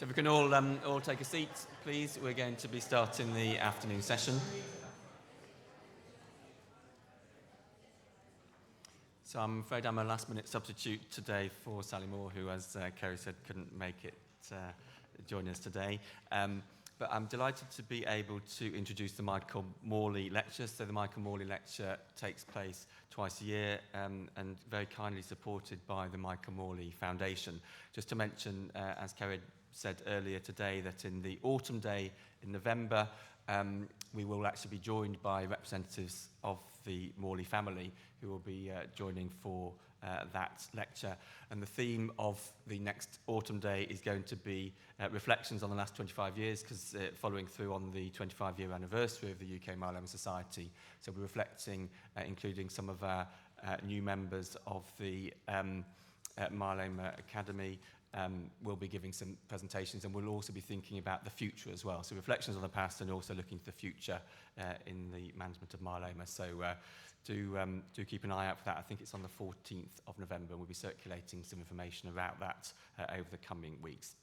So if we can all take a seat, please. We're going to be starting the afternoon session. So I'm afraid I'm a last-minute substitute today for Sally Moore, who, as Kerry said, couldn't make it join us today. But I'm delighted to be able to introduce the Michael Morley Lecture. So the Michael Morley Lecture takes place twice a year and very kindly supported by the Michael Morley Foundation. Just to mention, as Kerry said earlier today, that in the autumn day in November, we will actually be joined by representatives of the Morley family who will be joining for that lecture. And the theme of the next autumn day is going to be reflections on the last 25 years, because following through on the 25-year anniversary of the UK Myeloma Society. So we're reflecting, including some of our new members of the Myeloma Academy. We'll be giving some presentations, and we'll also be thinking about the future as well. So reflections on the past and also looking to the future in the management of myeloma. So do keep an eye out for that. I think it's on the 14th of November. We'll be circulating some information about that over the coming weeks.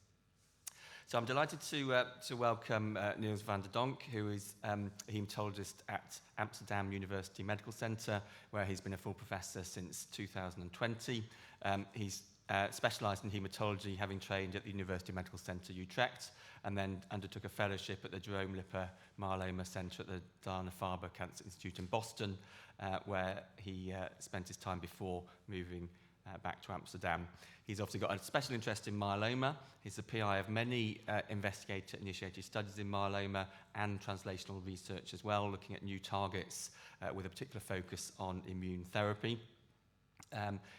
So I'm delighted to welcome Niels van der Donk, who is a haematologist at Amsterdam University Medical Centre, where he's been a full professor since 2020. He's specialised in haematology, having trained at the University Medical Centre Utrecht, and then undertook a fellowship at the Jerome Lipper Myeloma Centre at the Dana-Farber Cancer Institute in Boston, where he spent his time before moving back to Amsterdam. He's obviously got a special interest in myeloma. He's the PI of many investigator-initiated studies in myeloma and translational research as well, looking at new targets with a particular focus on immune therapy.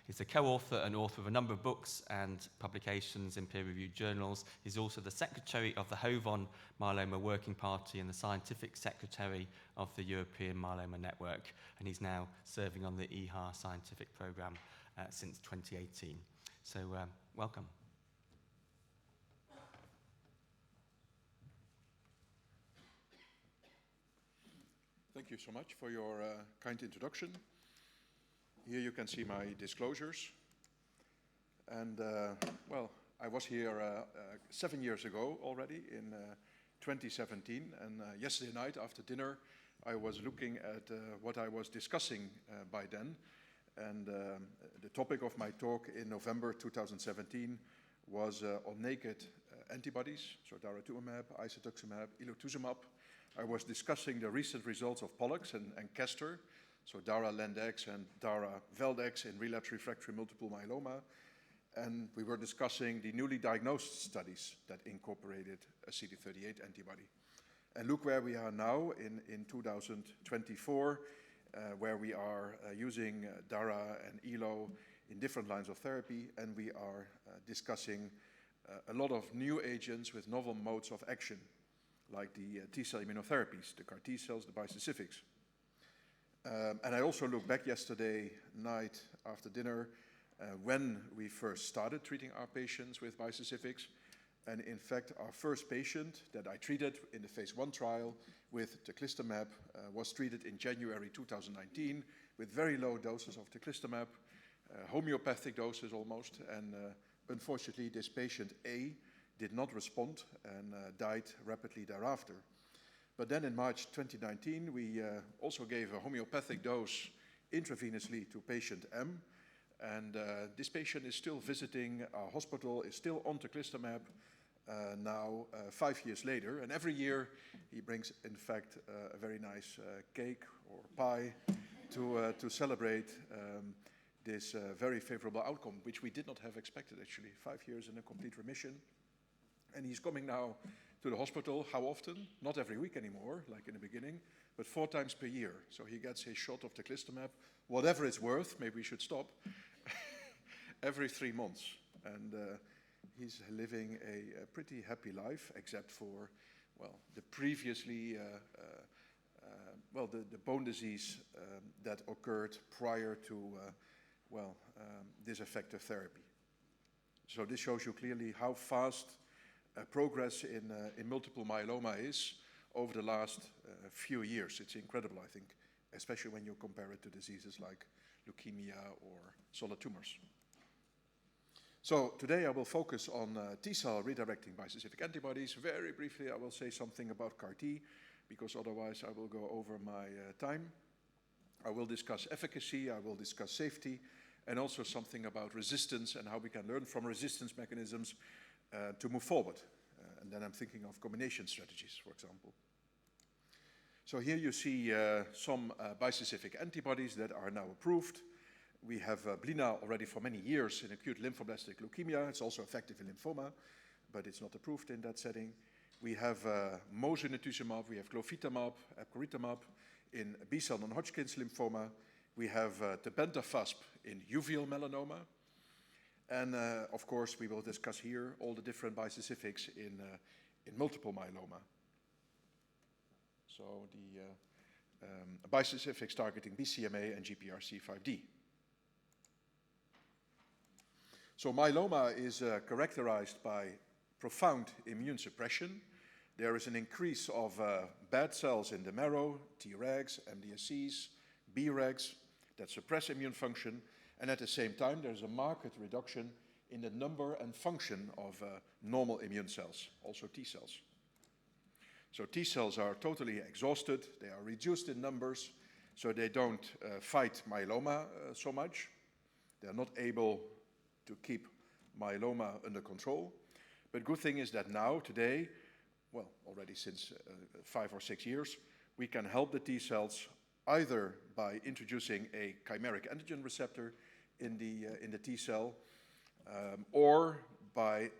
He's a co-author and author of a number of books and publications in peer-reviewed journals. He's also the secretary of the HOVON Myeloma Working Party and the scientific secretary of the European Myeloma Network. And he's now serving on the EHA scientific program since 2018. So welcome. Thank you so much for your kind introduction. Here you can see my disclosures. And, well, I was here 7 years ago already in 2017. And yesterday night after dinner, I was looking at what I was discussing by then. And the topic of my talk in November 2017 was on naked antibodies, so daratumumab, isatuximab, ilotuzumab. I was discussing the recent results of Pollux and Castor, so Dara-Lendex and Dara-Veldex in relapsed refractory multiple myeloma. And we were discussing the newly diagnosed studies that incorporated a CD38 antibody. And look where we are now in 2024, where we are using Dara and ELO in different lines of therapy, and we are discussing a lot of new agents with novel modes of action, like the T-cell immunotherapies, the CAR T-cells, the bispecifics. And I also looked back yesterday night after dinner when we first started treating our patients with bispecifics. And in fact, our first patient that I treated in the phase 1 trial with teclistamab was treated in January 2019 with very low doses of teclistamab, homeopathic doses almost. And unfortunately, this patient A did not respond and died rapidly thereafter. But then in March 2019, we also gave a homeopathic dose intravenously to patient M. And this patient is still visiting our hospital, is still on teclistamab now 5 years later. And every year he brings, in fact, a very nice cake or pie to celebrate this very favorable outcome, which we did not have expected, actually. 5 years in a complete remission. And he's coming now to the hospital. How often? Not every week anymore, like in the beginning, but 4 times per year. So he gets his shot of teclistamab, whatever it's worth, maybe we should stop, every 3 months. And he's living a pretty happy life, except for, well, the previously, the bone disease that occurred prior to, this effective therapy. So this shows you clearly how fast progress in multiple myeloma is over the last few years. It's incredible, I think, especially when you compare it to diseases like leukemia or solid tumors. So today I will focus on T-cell redirecting bispecific antibodies. Very briefly, I will say something about CAR-T, because otherwise I will go over my time. I will discuss efficacy, I will discuss safety, and also something about resistance and how we can learn from resistance mechanisms to move forward. And then I'm thinking of combination strategies, for example. So here you see some bispecific antibodies that are now approved. We have Blina already for many years in acute lymphoblastic leukemia. It's also effective in lymphoma, but it's not approved in that setting. We have mosunetuzumab, we have glofitamab, epcoritamab in B-cell non-Hodgkin's lymphoma. We have tebentafusp in uveal melanoma. And of course, we will discuss here all the different bispecifics in multiple myeloma. So the bispecifics targeting BCMA and GPRC5D. So myeloma is characterized by profound immune suppression. There is an increase of bad cells in the marrow, Tregs, MDSCs, Bregs, that suppress immune function. And at the same time, there's a marked reduction in the number and function of normal immune cells, also T cells. So T cells are totally exhausted. They are reduced in numbers, so they don't fight myeloma so much. They're not able to keep myeloma under control. But good thing is that now, today, well, already since 5 or 6 years, we can help the T cells either by introducing a chimeric antigen receptor in the T cell, or by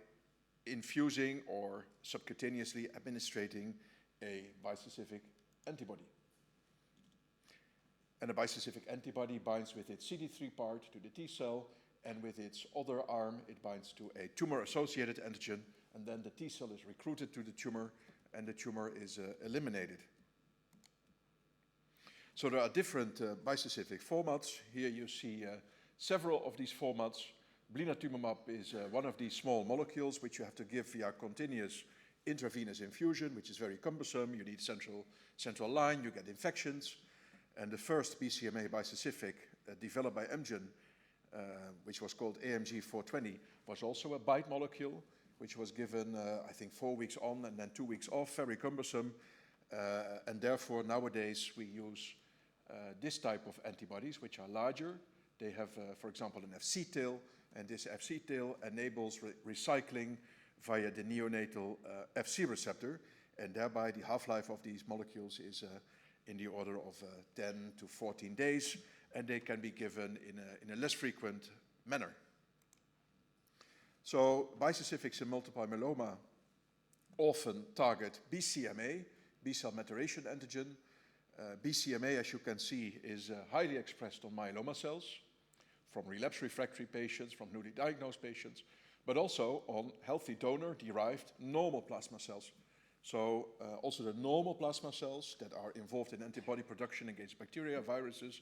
infusing or subcutaneously administrating a bispecific antibody. And a bispecific antibody binds with its CD3 part to the T cell, and with its other arm, it binds to a tumor-associated antigen, and then the T cell is recruited to the tumor, and the tumor is eliminated. So there are different bispecific formats. Here you see several of these formats. Blinatumomab is one of these small molecules which you have to give via continuous intravenous infusion, which is very cumbersome. You need central line, you get infections. And the first BCMA bispecific developed by Amgen, which was called AMG 420, was also a BiTE molecule, which was given, I think, 4 weeks on and then 2 weeks off, very cumbersome. And therefore, nowadays, we use this type of antibodies, which are larger. They have, for example, an Fc tail, and this Fc tail enables recycling via the neonatal Fc receptor, and thereby the half-life of these molecules is in the order of 10 to 14 days, and they can be given in a less frequent manner. So bispecifics in multiple myeloma often target BCMA, B-cell maturation antigen. BCMA, as you can see, is highly expressed on myeloma cells from relapse refractory patients, from newly diagnosed patients, but also on healthy donor-derived normal plasma cells. So also the normal plasma cells that are involved in antibody production against bacteria, viruses,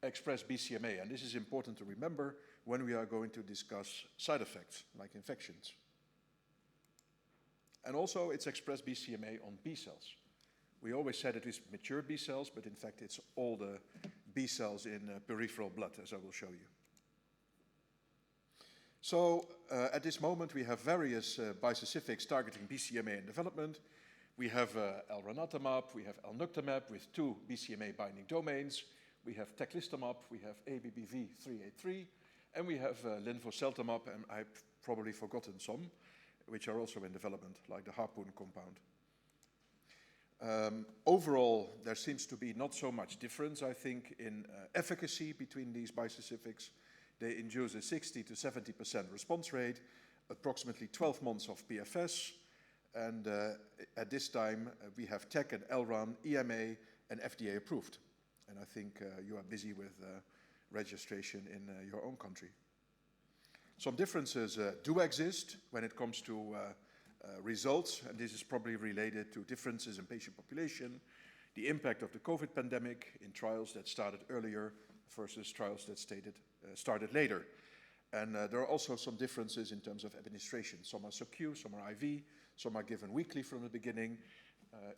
express BCMA. And this is important to remember when we are going to discuss side effects like infections. And also it's expressed BCMA on B cells. We always said it is mature B cells, but in fact it's all the B cells in peripheral blood, as I will show you. So at this moment we have various bispecifics targeting BCMA in development. We have elranatamab, we have elnuctamab with 2 BCMA binding domains. We have teclistamab, we have ABBV-383, and we have linvoseltamab, and I've probably forgotten some, which are also in development, like the Harpoon compound. Overall, there seems to be not so much difference, I think, in efficacy between these bispecifics. They induce a 60 to 70% response rate, approximately 12 months of PFS, and at this time we have TEC and LRAN, EMA, and FDA approved. And I think you are busy with registration in your own country. Some differences do exist when it comes to results, and this is probably related to differences in patient population, the impact of the COVID pandemic in trials that started earlier versus trials that started later. And there are also some differences in terms of administration. Some are sub-Q, some are IV, some are given weekly from the beginning.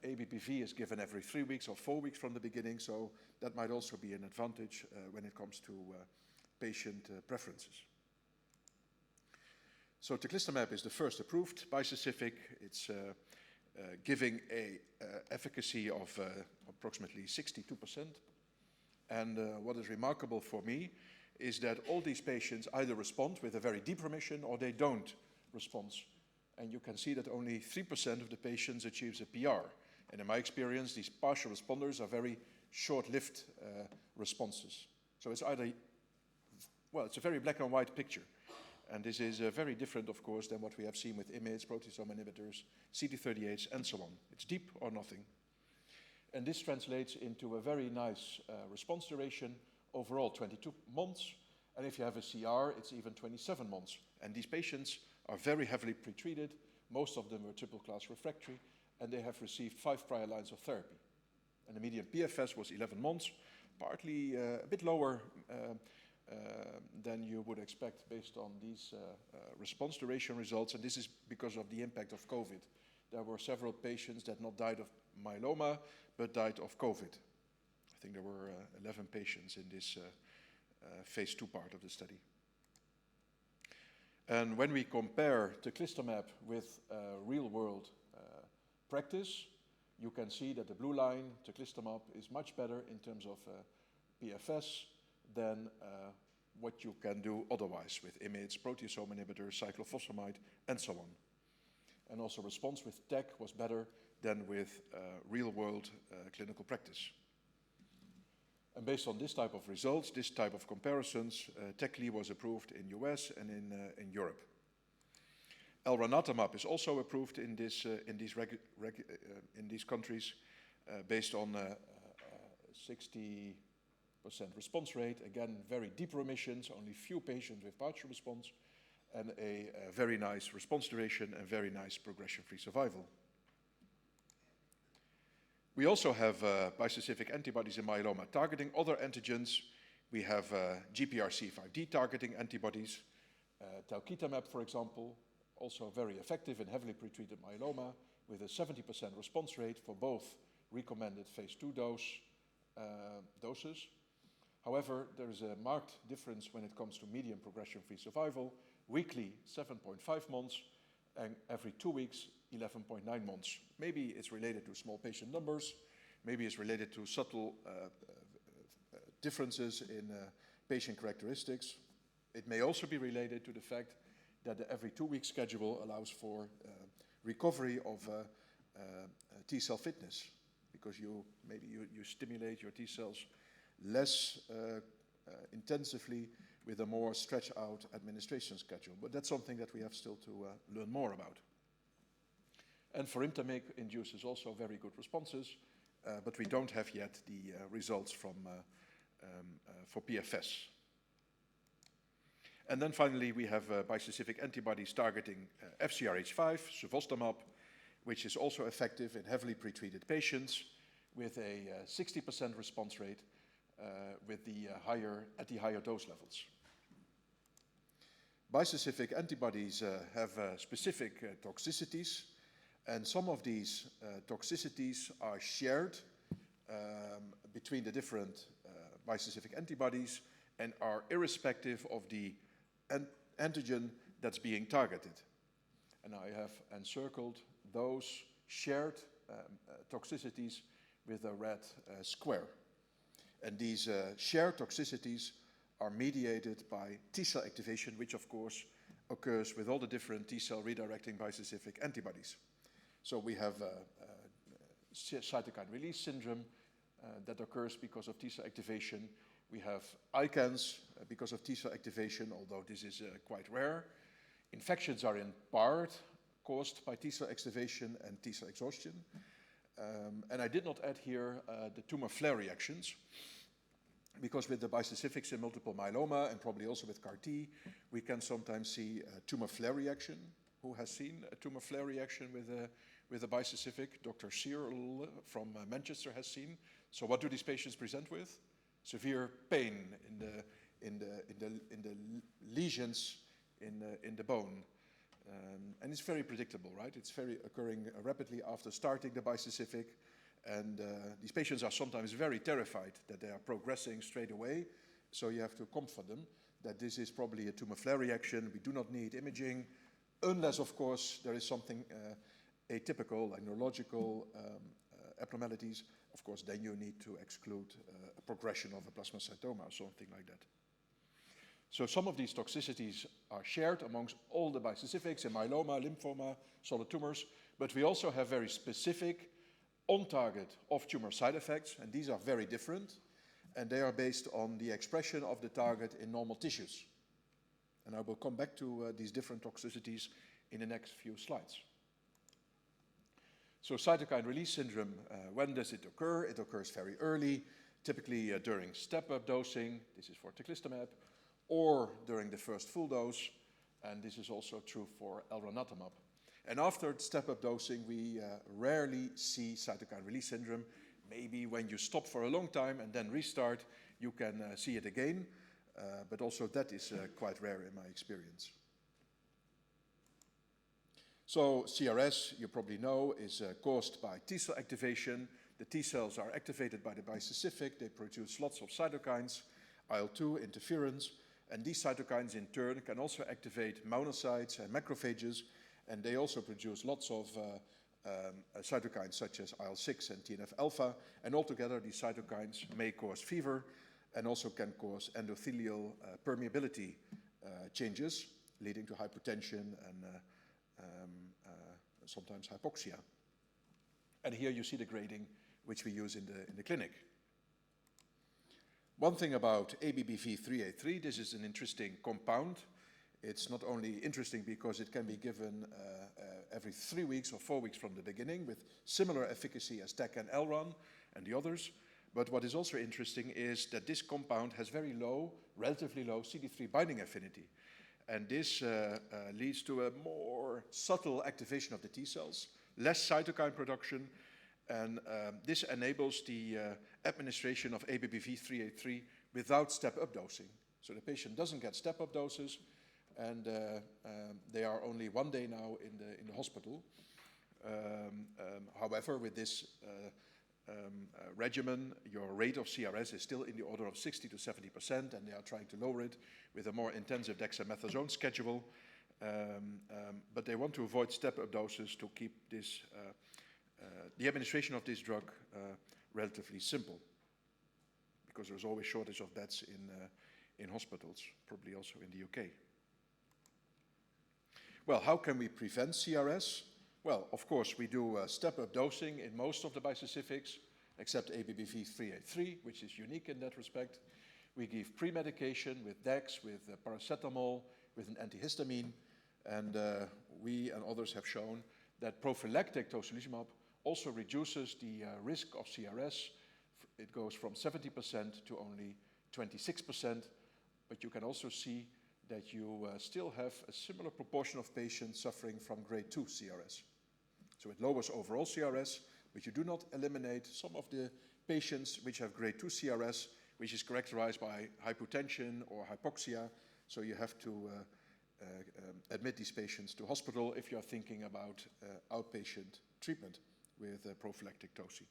ABBV is given every 3 weeks or 4 weeks from the beginning, so that might also be an advantage when it comes to patient preferences. So teclistamab is the first approved bispecific. It's giving a efficacy of approximately 62%. And what is remarkable for me is that all these patients either respond with a very deep remission or they don't respond. And you can see that only 3% of the patients achieves a PR. And in my experience, these partial responders are very short-lived responses. So it's either, well, it's a very black and white picture. And this is very different, of course, than what we have seen with IMiDs, proteasome inhibitors, CD38s, and so on. It's deep or nothing. And this translates into a very nice response duration, overall 22 months. And if you have a CR, it's even 27 months. And these patients are very heavily pretreated. Most of them were triple-class refractory, and they have received 5 prior lines of therapy. And the median PFS was 11 months, partly a bit lower than you would expect based on these response duration results. And this is because of the impact of COVID. There were several patients that not died of myeloma, but died of COVID. I think there were 11 patients in this phase 2 part of the study. And when we compare teclistamab with real-world practice, you can see that the blue line, teclistamab, is much better in terms of PFS than what you can do otherwise with IMiDs, proteasome inhibitors, cyclophosphamide, and so on. And also response with TEC was better than with real-world clinical practice. And based on this type of results, this type of comparisons, TECLI was approved in US and in Europe. Elranatamab is also approved in these countries based on 60% response rate. Again, very deep remissions, only few patients with partial response, and a very nice response duration and very nice progression-free survival. We also have bispecific antibodies in myeloma targeting other antigens. We have GPRC5D targeting antibodies, talquetamab, for example, also very effective in heavily pretreated myeloma with a 70% response rate for both recommended phase 2 doses. However, there is a marked difference when it comes to median progression-free survival. Weekly, 7.5 months, and every 2 weeks, 11.9 months. Maybe it's related to small patient numbers. Maybe it's related to subtle differences in patient characteristics. It may also be related to the fact that the every 2 week schedule allows for recovery of T-cell fitness, because maybe you stimulate your T-cells less intensively with a more stretched out administration schedule. But that's something that we have still to learn more about. And Forimtamig induces also very good responses, but we don't have yet the results for PFS. And then finally, we have bispecific antibodies targeting FcRH5, suvostamab, which is also effective in heavily pretreated patients with a 60% response rate at the higher dose levels. Bispecific antibodies have specific toxicities, and some of these toxicities are shared between the different bispecific antibodies and are irrespective of the antigen that's being targeted. And I have encircled those shared toxicities with a red square. And these shared toxicities are mediated by T-cell activation, which of course occurs with all the different T-cell redirecting bispecific antibodies. So we have cytokine release syndrome that occurs because of T-cell activation. We have ICANS because of T-cell activation, although this is quite rare. Infections are in part caused by T-cell activation and T-cell exhaustion. And I did not add here the tumor flare reactions, because with the bispecifics in multiple myeloma and probably also with CAR-T, we can sometimes see a tumor flare reaction. Who has seen a tumor flare reaction with a bispecific? Dr. Searle from Manchester has seen. So what do these patients present with? Severe pain in the lesions in the bone. And it's very predictable, right? It's very occurring rapidly after starting the bispecific. And these patients are sometimes very terrified that they are progressing straight away. So you have to comfort them that this is probably a tumor flare reaction. We do not need imaging. unless, of course, there is something atypical, like neurological abnormalities. Of course, then you need to exclude a progression of a plasmacytoma or something like that. So some of these toxicities are shared amongst all the bispecifics in myeloma, lymphoma, solid tumors, but we also have very specific on-target off-tumor side effects, and these are very different, and they are based on the expression of the target in normal tissues. And I will come back to these different toxicities in the next few slides. So cytokine release syndrome, when does it occur? It occurs very early, typically during step-up dosing, this is for teclistamab, or during the first full dose, and this is also true for elranatamab. And after step-up dosing, we rarely see cytokine release syndrome. Maybe when you stop for a long time and then restart, you can see it again, but also that is quite rare in my experience. So CRS, you probably know, is caused by T-cell activation. The T-cells are activated by the bispecific. They produce lots of cytokines, IL-2, interferons, and these cytokines in turn can also activate monocytes and macrophages, and they also produce lots of cytokines such as IL-6 and TNF-alpha, and altogether these cytokines may cause fever and also can cause endothelial permeability changes, leading to hypertension and sometimes hypoxia. And here you see the grading which we use in the clinic. One thing about ABBV-383, this is an interesting compound. It's not only interesting because it can be given every 3 weeks or 4 weeks from the beginning with similar efficacy as TEC and Elran and the others. But what is also interesting is that this compound has very low, relatively low CD3 binding affinity. And this leads to a more subtle activation of the T cells, less cytokine production, and this enables the administration of ABBV-383 without step-up dosing. So the patient doesn't get step-up doses, and they are only 1 day now in the hospital. However, with this regimen, your rate of CRS is still in the order of 60 to 70%, and they are trying to lower it with a more intensive dexamethasone schedule. But they want to avoid step-up doses to keep this, the administration of this drug relatively simple, because there's always shortage of beds in hospitals, probably also in the UK. Well, how can we prevent CRS? Well, of course, we do step-up dosing in most of the bispecifics, except ABBV-383, which is unique in that respect. We give pre-medication with DEX, with paracetamol, with an antihistamine, and we and others have shown that prophylactic tocilizumab also reduces the risk of CRS. It goes from 70% to only 26%, but you can also see that you still have a similar proportion of patients suffering from grade 2 CRS. So it lowers overall CRS, but you do not eliminate some of the patients which have grade 2 CRS, which is characterized by hypotension or hypoxia. So you have to admit these patients to hospital if you are thinking about outpatient treatment with prophylactic toci.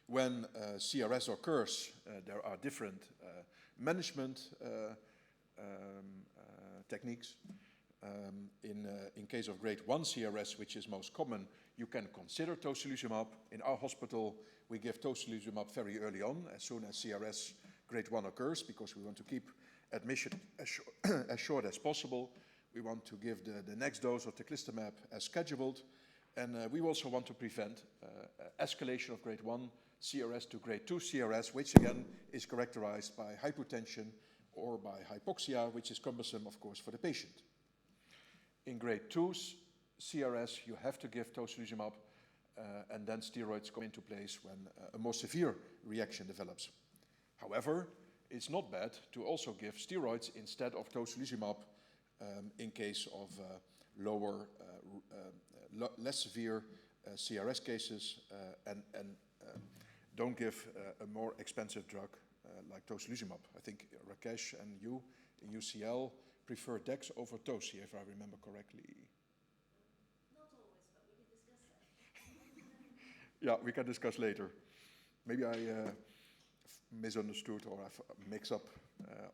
When CRS occurs, there are different management techniques. In case of grade 1 CRS, which is most common, you can consider tocilizumab. In our hospital, we give tocilizumab very early on, as soon as CRS grade 1 occurs, because we want to keep admission as short as possible. We want to give the next dose of teclistamab as scheduled, and we also want to prevent escalation of grade 1 CRS to grade 2 CRS, which again is characterized by hypotension or by hypoxia, which is cumbersome, of course, for the patient. In grade 2 CRS, you have to give tocilizumab, and then steroids come into place when a more severe reaction develops. However, it's not bad to also give steroids instead of tocilizumab in case of less severe CRS cases, and don't give a more expensive drug like tocilizumab. I think Rakesh and you in UCL prefer DEX over toci, if I remember correctly. Not always, but we can discuss that. Yeah, we can discuss later. Maybe I misunderstood or I've mixed up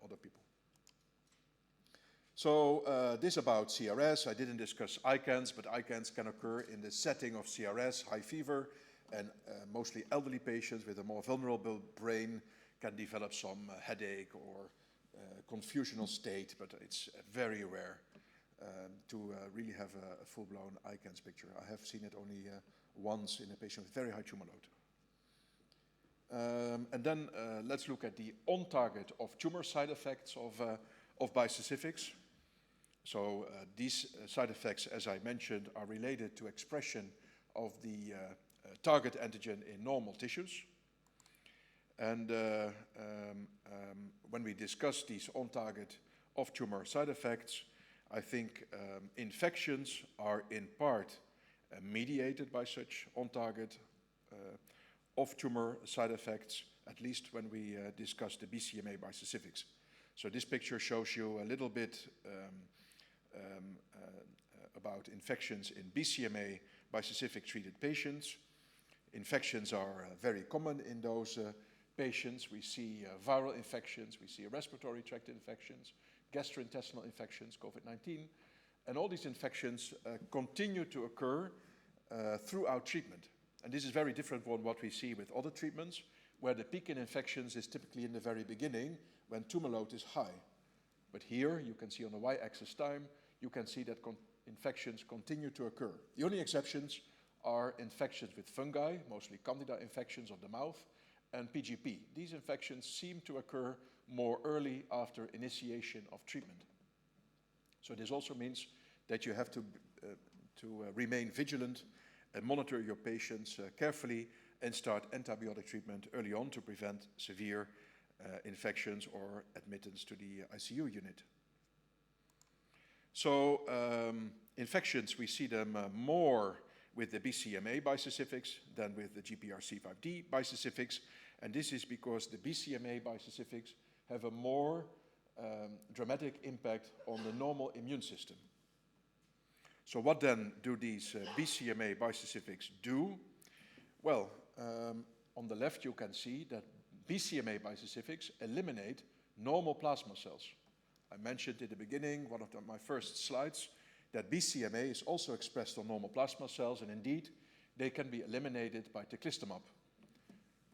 other people. So this about CRS. I didn't discuss ICANS, but ICANS can occur in the setting of CRS, high fever, and mostly elderly patients with a more vulnerable brain can develop some headache or confusional state, but it's very rare to really have a full-blown ICANS picture. I have seen it only once in a patient with very high tumor load. And then let's look at the on-target of tumor side effects of bispecifics. So these side effects, as I mentioned, are related to expression of the target antigen in normal tissues. And when we discuss these on-target of tumor side effects, I think infections are in part mediated by such on-target of tumor side effects, at least when we discuss the BCMA bispecifics. So this picture shows you a little bit about infections in BCMA bispecific treated patients. Infections are very common in those patients. We see viral infections, we see respiratory tract infections, gastrointestinal infections, COVID-19, and all these infections continue to occur throughout treatment. And this is very different from what we see with other treatments, where the peak in infections is typically in the very beginning when tumor load is high. But here, you can see on the y-axis time, you can see that infections continue to occur. The only exceptions are infections with fungi, mostly candida infections of the mouth, and PGP. These infections seem to occur more early after initiation of treatment. So this also means that you have to remain vigilant and monitor your patients carefully and start antibiotic treatment early on to prevent severe infections or admittance to the ICU unit. So infections, we see them more with the BCMA bispecifics than with the GPRC5D bispecifics, and this is because the BCMA bispecifics have a more dramatic impact on the normal immune system. So what then do these BCMA bispecifics do? Well, on the left you can see that BCMA bispecifics eliminate normal plasma cells. I mentioned at the beginning, one of my first slides, that BCMA is also expressed on normal plasma cells, and indeed, they can be eliminated by teclistamab.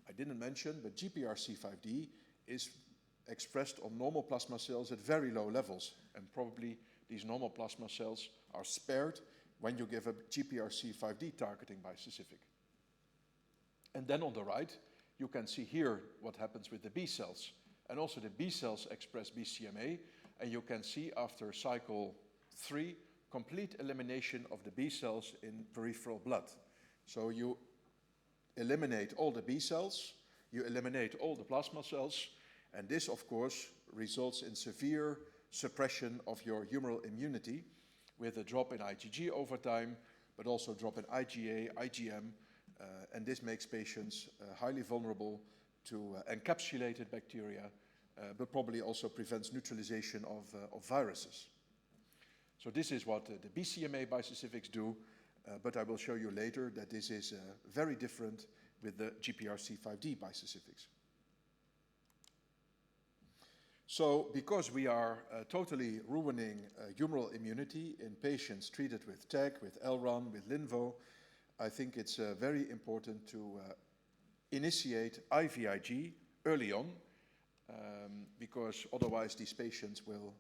I didn't mention, but GPRC5D is expressed on normal plasma cells at very low levels, and probably these normal plasma cells are spared when you give a GPRC5D targeting bispecific. And then on the right, you can see here what happens with the B cells. And also the B cells express BCMA, and you can see after cycle 3, complete elimination of the B cells in peripheral blood. So you eliminate all the B cells, you eliminate all the plasma cells, and this, of course, results in severe suppression of your humoral immunity with a drop in IgG over time, but also drop in IgA, IgM, and this makes patients highly vulnerable to encapsulated bacteria, but probably also prevents neutralization of viruses. So this is what the BCMA bispecifics do, but I will show you later that this is very different with the GPRC5D bispecifics. So because we are totally ruining humoral immunity in patients treated with TEG, with Elron, with Linvo, I think it's very important to initiate IVIG early on, because otherwise these patients will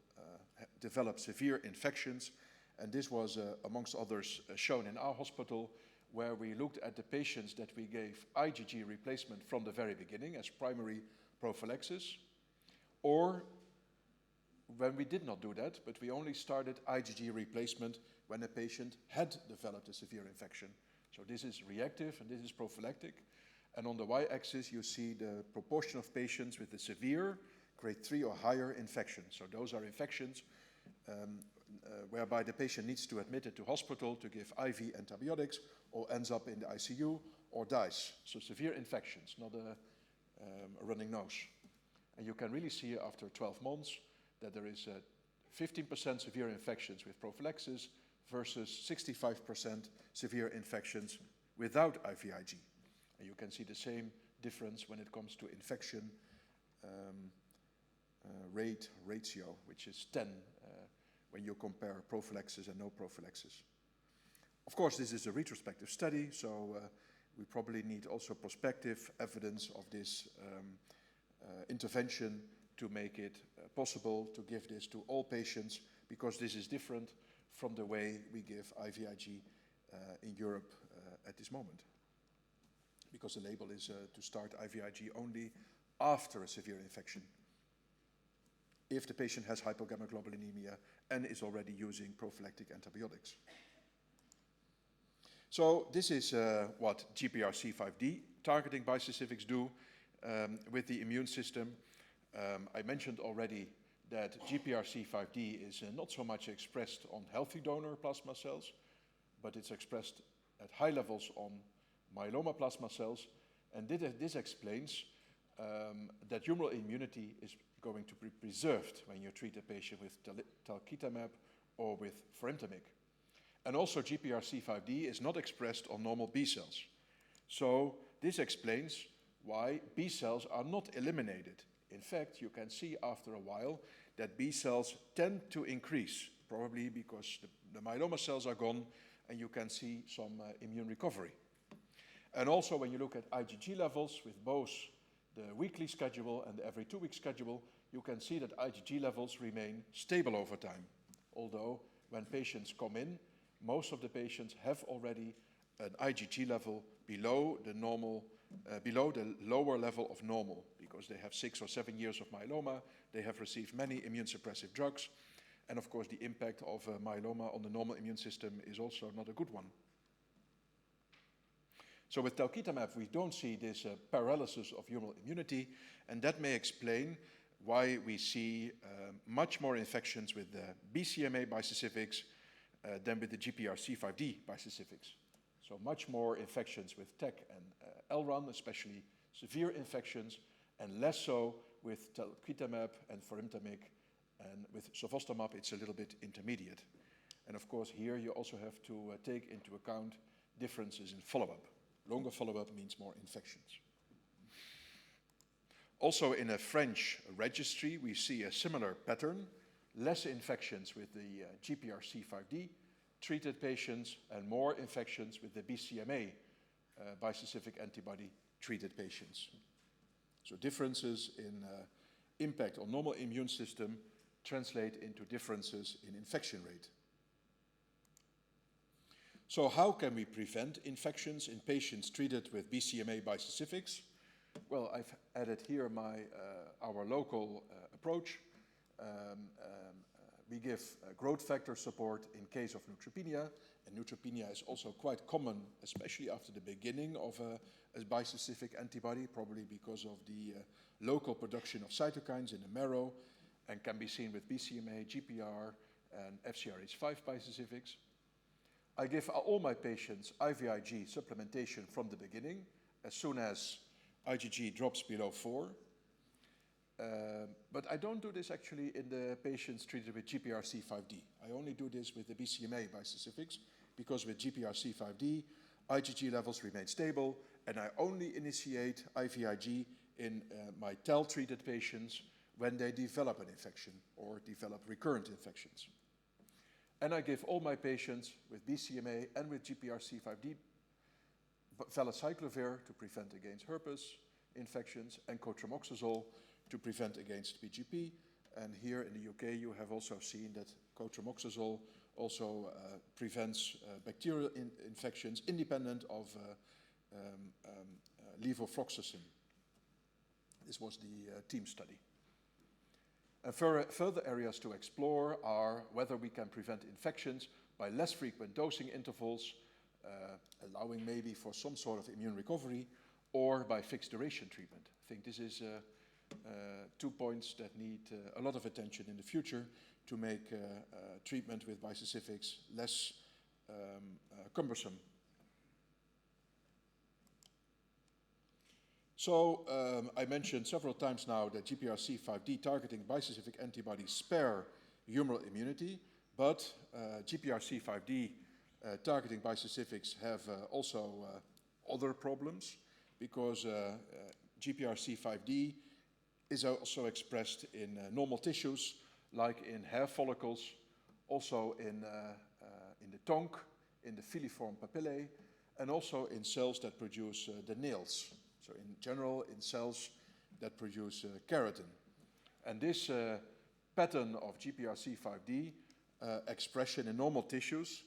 develop severe infections. And this was, amongst others, shown in our hospital, where we looked at the patients that we gave IgG replacement from the very beginning as primary prophylaxis, or when we did not do that, but we only started IgG replacement when a patient had developed a severe infection. So this is reactive and this is prophylactic. And on the y-axis, you see the proportion of patients with a severe grade 3 or higher infection. So those are infections whereby the patient needs to admit it to hospital to give IV antibiotics, or ends up in the ICU or dies. So severe infections, not a running nose. And you can really see after 12 months that there is 15% severe infections with prophylaxis versus 65% severe infections without IVIG. And you can see the same difference when it comes to infection ratio, which is 10 when you compare prophylaxis and no prophylaxis. Of course, this is a retrospective study, so we probably need also prospective evidence of this intervention to make it possible to give this to all patients, because this is different from the way we give IVIG in Europe at this moment. Because the label is to start IVIG only after a severe infection, if the patient has hypogammaglobulinemia and is already using prophylactic antibiotics. So this is what GPRC5D targeting bispecifics do with the immune system. I mentioned already that GPRC5D is not so much expressed on healthy donor plasma cells, but it's expressed at high levels on myeloma plasma cells, and this explains that humoral immunity is going to be preserved when you treat a patient with talquetamab or with furosemide. And also GPRC5D is not expressed on normal B cells. So this explains why B cells are not eliminated. In fact, you can see after a while that B cells tend to increase, probably because the myeloma cells are gone and you can see some immune recovery. And also when you look at IgG levels with both the weekly schedule and the every 2-week schedule, you can see that IgG levels remain stable over time. Although when patients come in, most of the patients have already an IgG level below the normal, below the lower level of normal, because they have 6 or 7 years of myeloma, they have received many immune suppressive drugs, and of course the impact of myeloma on the normal immune system is also not a good one. So with talquetamab we don't see this paralysis of humoral immunity, and that may explain why we see much more infections with the BCMA bispecifics than with the GPRC5D bispecifics. So much more infections with TEC and LRAN, especially severe infections, and less so with talquetamab and furosemide, and with sofostamab it's a little bit intermediate. And of course here you also have to take into account differences in follow-up. Longer follow-up means more infections. Also in a French registry we see a similar pattern, less infections with the GPRC5D treated patients and more infections with the BCMA bispecific antibody treated patients. So differences in impact on normal immune system translate into differences in infection rate. So how can we prevent infections in patients treated with BCMA bispecifics? Well, I've added here our local approach. We give growth factor support in case of neutropenia, and neutropenia is also quite common, especially after the beginning of a bispecific antibody, probably because of the local production of cytokines in the marrow, and can be seen with BCMA, GPR, and FcRH5 bispecifics. I give all my patients IVIG supplementation from the beginning, as soon as IgG drops below 4. But I don't do this actually in the patients treated with GPRC5D. I only do this with the BCMA bispecifics, because with GPRC5D, IgG levels remain stable, and I only initiate IVIG in my TEL-treated patients when they develop an infection or develop recurrent infections. And I give all my patients with BCMA and with GPRC5D valacyclovir to prevent against herpes infections, and cotrimoxazole to prevent against PGP. And here in the UK you have also seen that cotrimoxazole also prevents bacterial infections independent of levofloxacin. This was the team study. And further areas to explore are whether we can prevent infections by less frequent dosing intervals, allowing maybe for some sort of immune recovery, or by fixed duration treatment. I think this is 2 points that need a lot of attention in the future to make treatment with bispecifics less cumbersome. So I mentioned several times now that GPRC5D targeting bispecific antibodies spare humoral immunity, but GPRC5D targeting bispecifics have also other problems, because GPRC5D is also expressed in normal tissues, like in hair follicles also in the tongue, in the filiform papillae, and also in cells that produce the nails. So in general, in cells that produce keratin. And this pattern of GPRC5D expression in normal tissues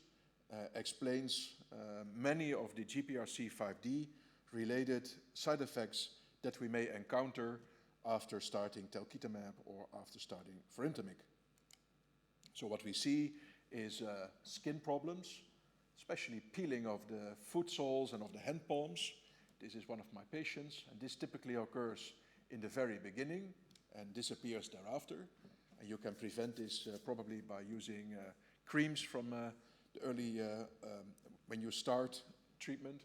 explains many of the GPRC5D related side effects that we may encounter after starting talquetamab or after starting furintamab. So what we see is skin problems, especially peeling of the foot soles and of the hand palms. This is one of my patients, and this typically occurs in the very beginning and disappears thereafter. And you can prevent this probably by using creams from the early, when you start treatment.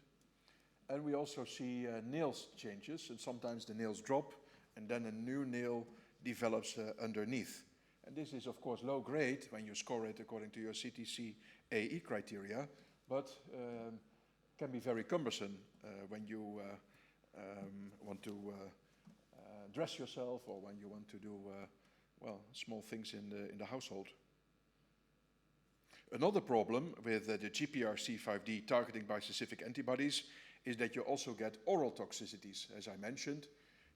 And we also see nails changes, and sometimes the nails drop, and then a new nail develops underneath. And this is, of course, low grade when you score it according to your CTC AE criteria, but can be very cumbersome when you want to dress yourself or when you want to do, well, small things in the household. Another problem with the GPRC5D targeting bispecific antibodies is that you also get oral toxicities, as I mentioned.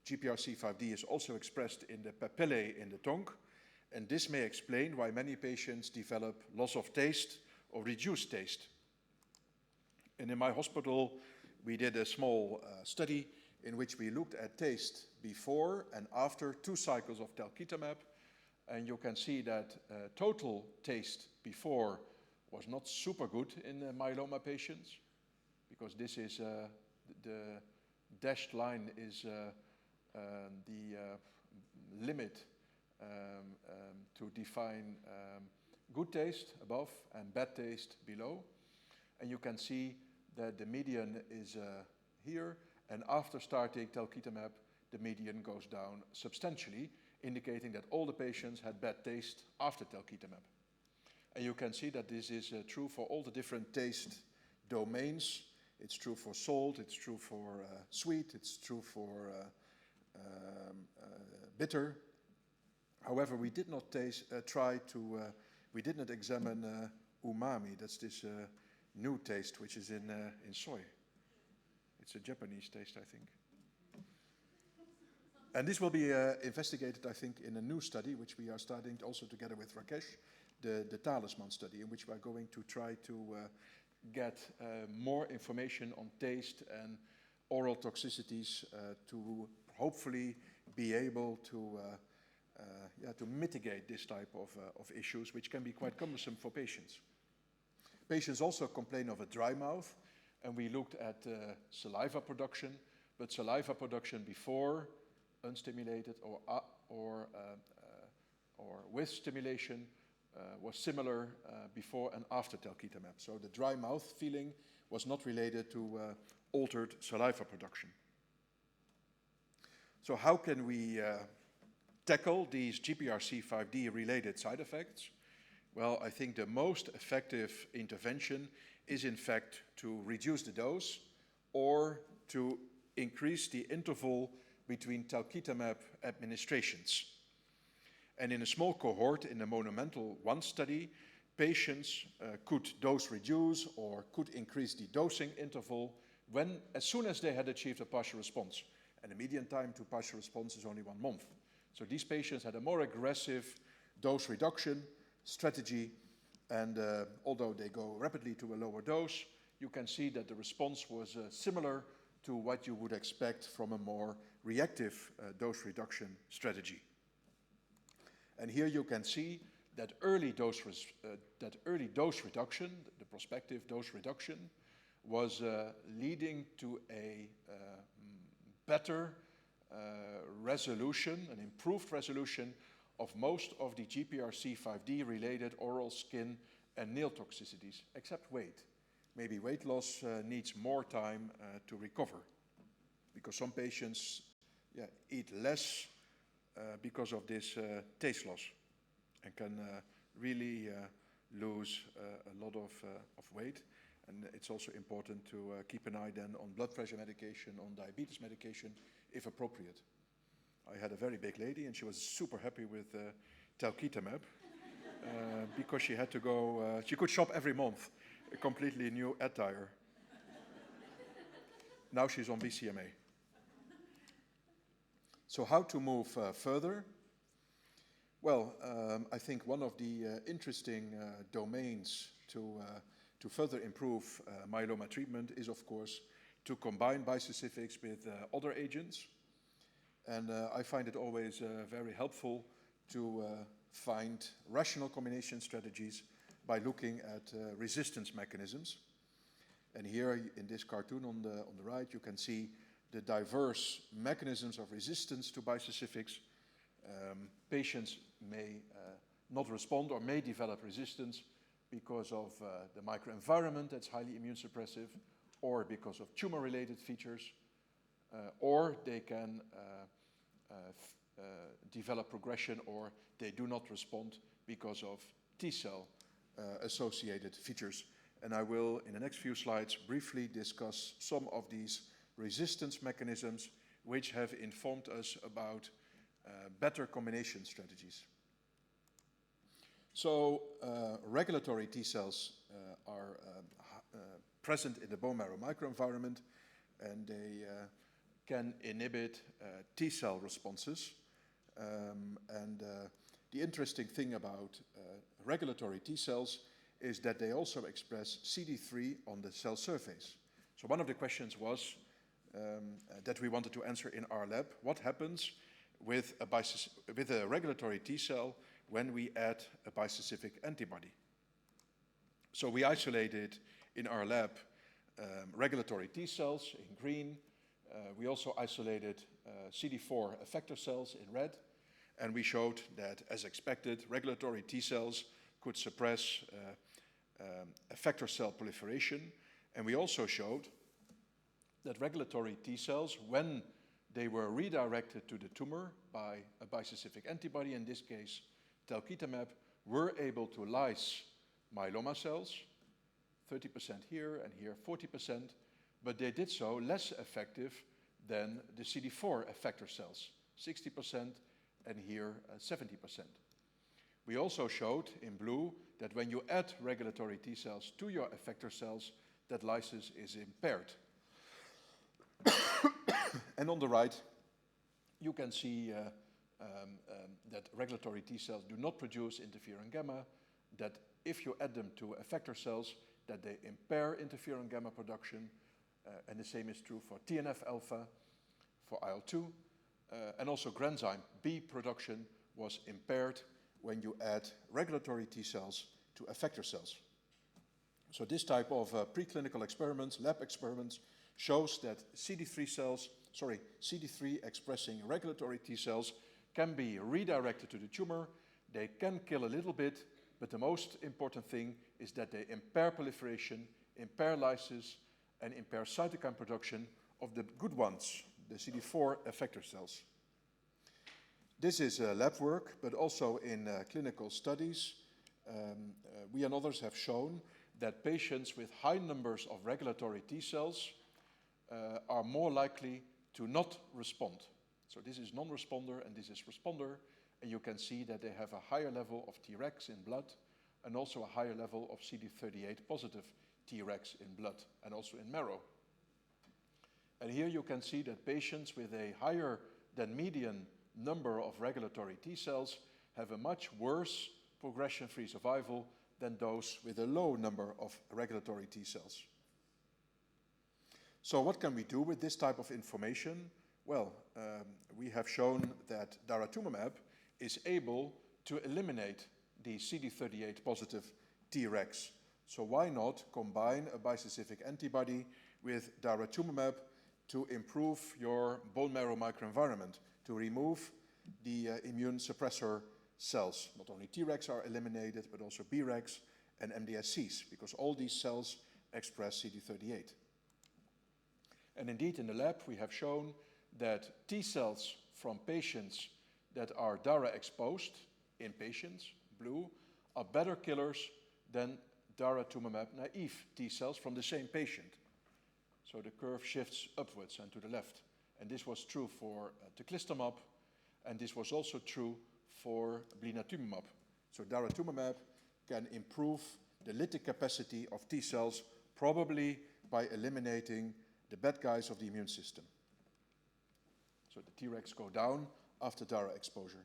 GPRC5D is also expressed in the papillae in the tongue, and this may explain why many patients develop loss of taste or reduced taste. And in my hospital, we did a small study in which we looked at taste before and after 2 cycles of talquetamab, and you can see that total taste before was not super good in myeloma patients, because this is the dashed line is the limit to define good taste above and bad taste below. And you can see that the median is here, and after starting talquetamab, the median goes down substantially, indicating that all the patients had bad taste after talquetamab. And you can see that this is true for all the different taste domains. It's true for salt, it's true for sweet, it's true for bitter. However, we did not we did not examine umami. That's this new taste which is in soy. It's a Japanese taste, I think. And this will be investigated, I think, in a new study, which we are starting also together with Rakesh, the Talisman study, in which we are going to try to get more information on taste and oral toxicities to hopefully be able to mitigate this type of issues, which can be quite cumbersome for patients. Patients also complain of a dry mouth, and we looked at saliva production, but saliva production before unstimulated or with stimulation was similar before and after talquetamab. So the dry mouth feeling was not related to altered saliva production. So how can we tackle these GPRC5D related side effects? Well, I think the most effective intervention is in fact to reduce the dose or to increase the interval between talquetamab administrations. And in a small cohort in the Monumental 1 study, patients could dose reduce or could increase the dosing interval as soon as they had achieved a partial response. And the median time to partial response is only 1 month. So these patients had a more aggressive dose reduction strategy, and although they go rapidly to a lower dose, you can see that the response was similar to what you would expect from a more reactive dose reduction strategy. And here you can see that early dose reduction, the prospective dose reduction, was leading to a better resolution, an improved resolution of most of the GPRC5D related oral skin and nail toxicities, except weight. Maybe weight loss needs more time to recover, because some patients eat less because of this taste loss and can really lose a lot of weight. And it's also important to keep an eye then on blood pressure medication, on diabetes medication, if appropriate. I had a very big lady and she was super happy with talquetamab. because she had to go, she could shop every month, a completely new attire. Now she's on BCMA. So how to move further? Well, I think one of the interesting domains to further improve myeloma treatment is, of course, to combine bispecifics with other agents. And I find it always very helpful to find rational combination strategies by looking at resistance mechanisms. And here in this cartoon on the right, you can see the diverse mechanisms of resistance to bispecifics. Patients may not respond or may develop resistance because of the microenvironment that's highly immune suppressive, or because of tumor-related features, or they can develop progression, or they do not respond because of T-cell associated features. And I will, in the next few slides, briefly discuss some of these resistance mechanisms which have informed us about better combination strategies. So regulatory T cells are present in the bone marrow microenvironment, and they can inhibit T cell responses. The interesting thing about regulatory T cells is that they also express CD3 on the cell surface. So one of the questions was that we wanted to answer in our lab: what happens with a regulatory T cell when we add a bispecific antibody? So we isolated in our lab regulatory T cells in green. We also isolated CD4 effector cells in red, and we showed that, as expected, regulatory T cells could suppress effector cell proliferation. And we also showed that regulatory T cells, when they were redirected to the tumor by a bispecific antibody, in this case talquetamab, were able to lyse myeloma cells, 30% here and here 40%, but they did so less effective than the CD4 effector cells, 60%, and here 70%. We also showed in blue that when you add regulatory T cells to your effector cells, that lysis is impaired. And on the right, you can see that regulatory T cells do not produce interferon gamma, that if you add them to effector cells, that they impair interferon gamma production, and the same is true for TNF-alpha, for IL-2, and also granzyme B production was impaired when you add regulatory T cells to effector cells. So this type of preclinical experiments, lab experiments, shows that CD3 expressing regulatory T cells can be redirected to the tumor. They can kill a little bit, but the most important thing is that they impair proliferation, impair lysis, and impair cytokine production of the good ones, the CD4 effector cells. This is lab work, but also in clinical studies. We and others have shown that patients with high numbers of regulatory T cells are more likely to not respond. So this is non-responder and this is responder, and you can see that they have a higher level of Tregs in blood and also a higher level of CD38 positive Tregs in blood and also in marrow. And here you can see that patients with a higher than median number of regulatory T cells have a much worse progression-free survival than those with a low number of regulatory T cells. So what can we do with this type of information? Well, we have shown that daratumumab is able to eliminate the CD38 positive Tregs. So why not combine a bispecific antibody with daratumumab to improve your bone marrow microenvironment, to remove the immune suppressor cells? Not only Tregs are eliminated, but also Bregs and MDSCs, because all these cells express CD38. And indeed, in the lab, we have shown that T cells from patients that are DARA exposed in patients, blue, are better killers than daratumumab naive T cells from the same patient. So the curve shifts upwards and to the left. And this was true for teclistamab, and this was also true for blinatumomab. So daratumumab can improve the lytic capacity of T cells, probably by eliminating the bad guys of the immune system. So the Tregs go down after DARA exposure.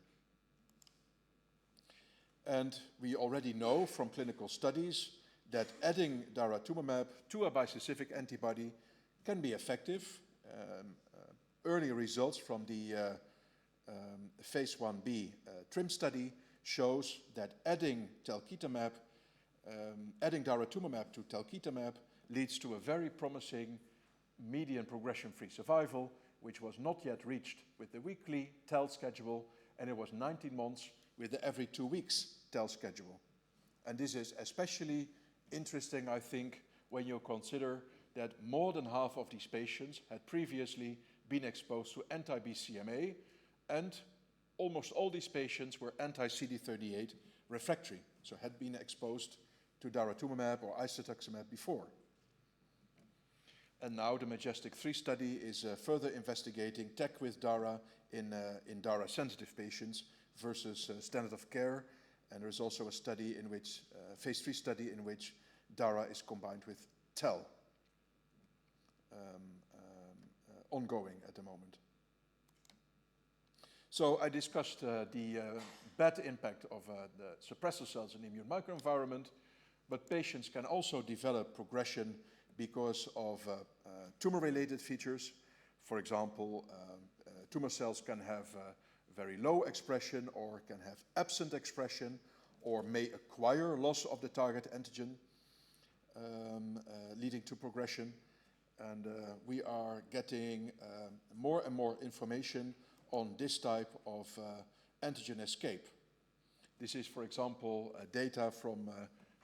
And we already know from clinical studies that adding daratumumab to a bispecific antibody can be effective. Early results from the phase 1b TRIM study shows that adding daratumumab to talquetamab leads to a very promising median progression-free survival, which was not yet reached with the weekly TEL schedule, and it was 19 months with the every 2 weeks TEL schedule. And this is especially interesting, I think, when you consider that more than half of these patients had previously been exposed to anti-BCMA, and almost all these patients were anti-CD38 refractory, so had been exposed to daratumumab or isatuximab before. And now the MajesTEC-3 study is further investigating TEC with DARA in DARA-sensitive patients versus standard of care. And there is also a study in which, phase 3 study in which DARA is combined with TEL, ongoing at the moment. So I discussed the bad impact of the suppressor cells in the immune microenvironment, but patients can also develop progression because of tumor-related features. For example, tumor cells can have very low expression or can have absent expression or may acquire loss of the target antigen, leading to progression. And we are getting more and more information on this type of antigen escape. This is, for example, data from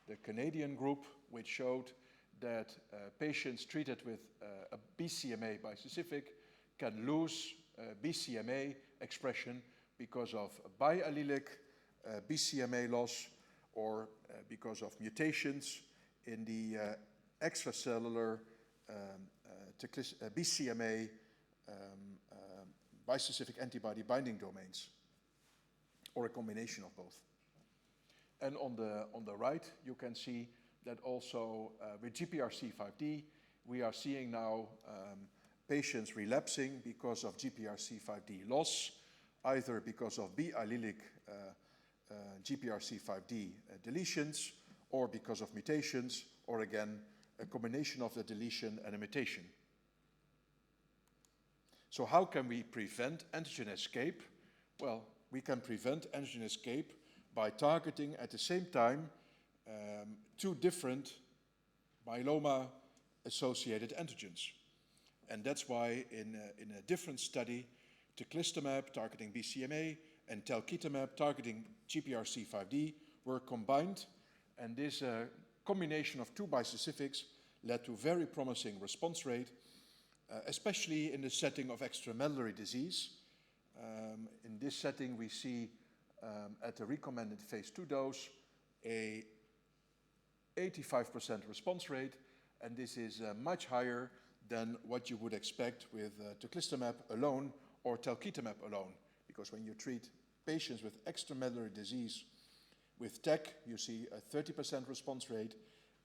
the Canadian group, which showed that patients treated with a BCMA bispecific can lose BCMA expression because of biallelic BCMA loss or because of mutations in the extracellular BCMA bispecific antibody binding domains, or a combination of both. And on the right, you can see that also with GPRC5D, we are seeing now patients relapsing because of GPRC5D loss, either because of biallelic GPRC5D deletions, or because of mutations, or again, a combination of the deletion and a mutation. So how can we prevent antigen escape? Well, we can prevent antigen escape by targeting at the same time two different myeloma-associated antigens. And that's why in a different study, teclistamab targeting BCMA and talquetamab targeting GPRC5D were combined, and this combination of two bispecifics led to very promising response rate, especially in the setting of extramedullary disease. In this setting, we see at the recommended phase 2 dose a 85% response rate, and this is much higher than what you would expect with teclistamab alone or talquetamab alone, because when you treat patients with extramedullary disease with TEC, you see a 30% response rate,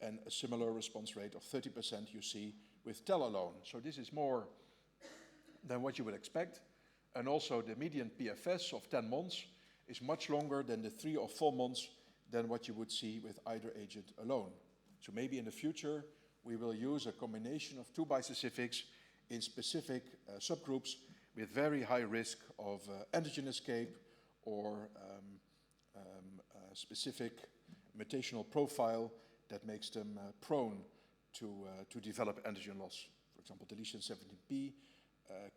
and a similar response rate of 30% you see with TEL alone. So this is more than what you would expect. And also the median PFS of 10 months is much longer than the 3 or 4 months than what you would see with either agent alone. So maybe in the future, we will use a combination of two bispecifics in specific subgroups with very high risk of antigen escape or specific mutational profile that makes them prone to develop antigen loss. For example, deletion 17p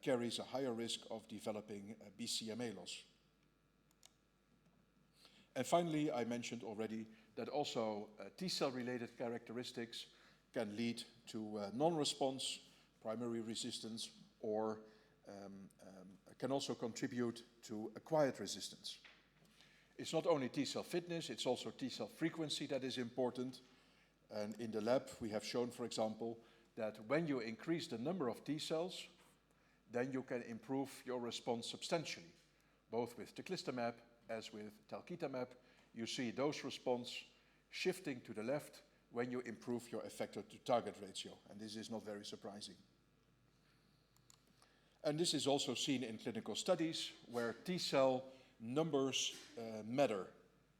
carries a higher risk of developing BCMA loss. And finally, I mentioned already that also T-cell related characteristics can lead to non-response, primary resistance, or can also contribute to acquired resistance. It's not only T-cell fitness, it's also T-cell frequency that is important. And in the lab, we have shown, for example, that when you increase the number of T-cells, then you can improve your response substantially. Both with teclistamab as with talquetamab, you see dose response shifting to the left when you improve your effector to target ratio, and this is not very surprising. And this is also seen in clinical studies where T-cell numbers matter.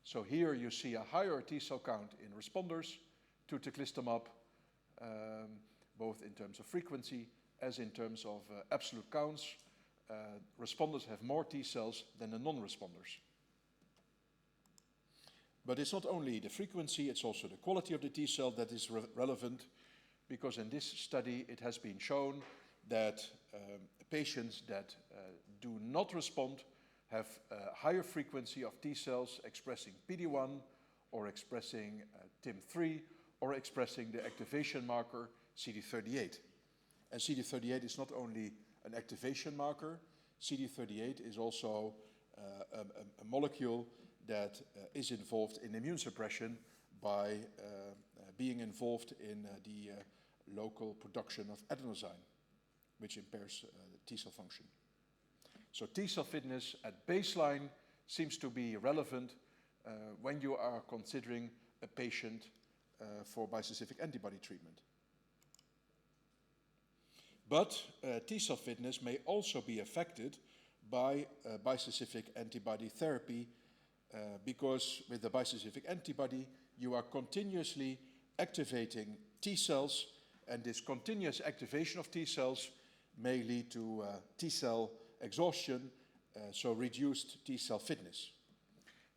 So here you see a higher T-cell count in responders to teclistamab, both in terms of frequency as in terms of absolute counts. Responders have more T-cells than the non-responders. But it's not only the frequency, it's also the quality of the T-cell that is relevant, because in this study it has been shown that patients that do not respond have a higher frequency of T-cells expressing PD-1 or expressing TIM3 or expressing the activation marker CD38. And CD38 is not only an activation marker, CD38 is also a molecule that is involved in immune suppression by being involved in the local production of adenosine, which impairs T-cell function. So T-cell fitness at baseline seems to be relevant when you are considering a patient for bispecific antibody treatment. But T-cell fitness may also be affected by bispecific antibody therapy because with the bispecific antibody you are continuously activating T-cells, and this continuous activation of T-cells may lead to T-cell exhaustion, so reduced T-cell fitness.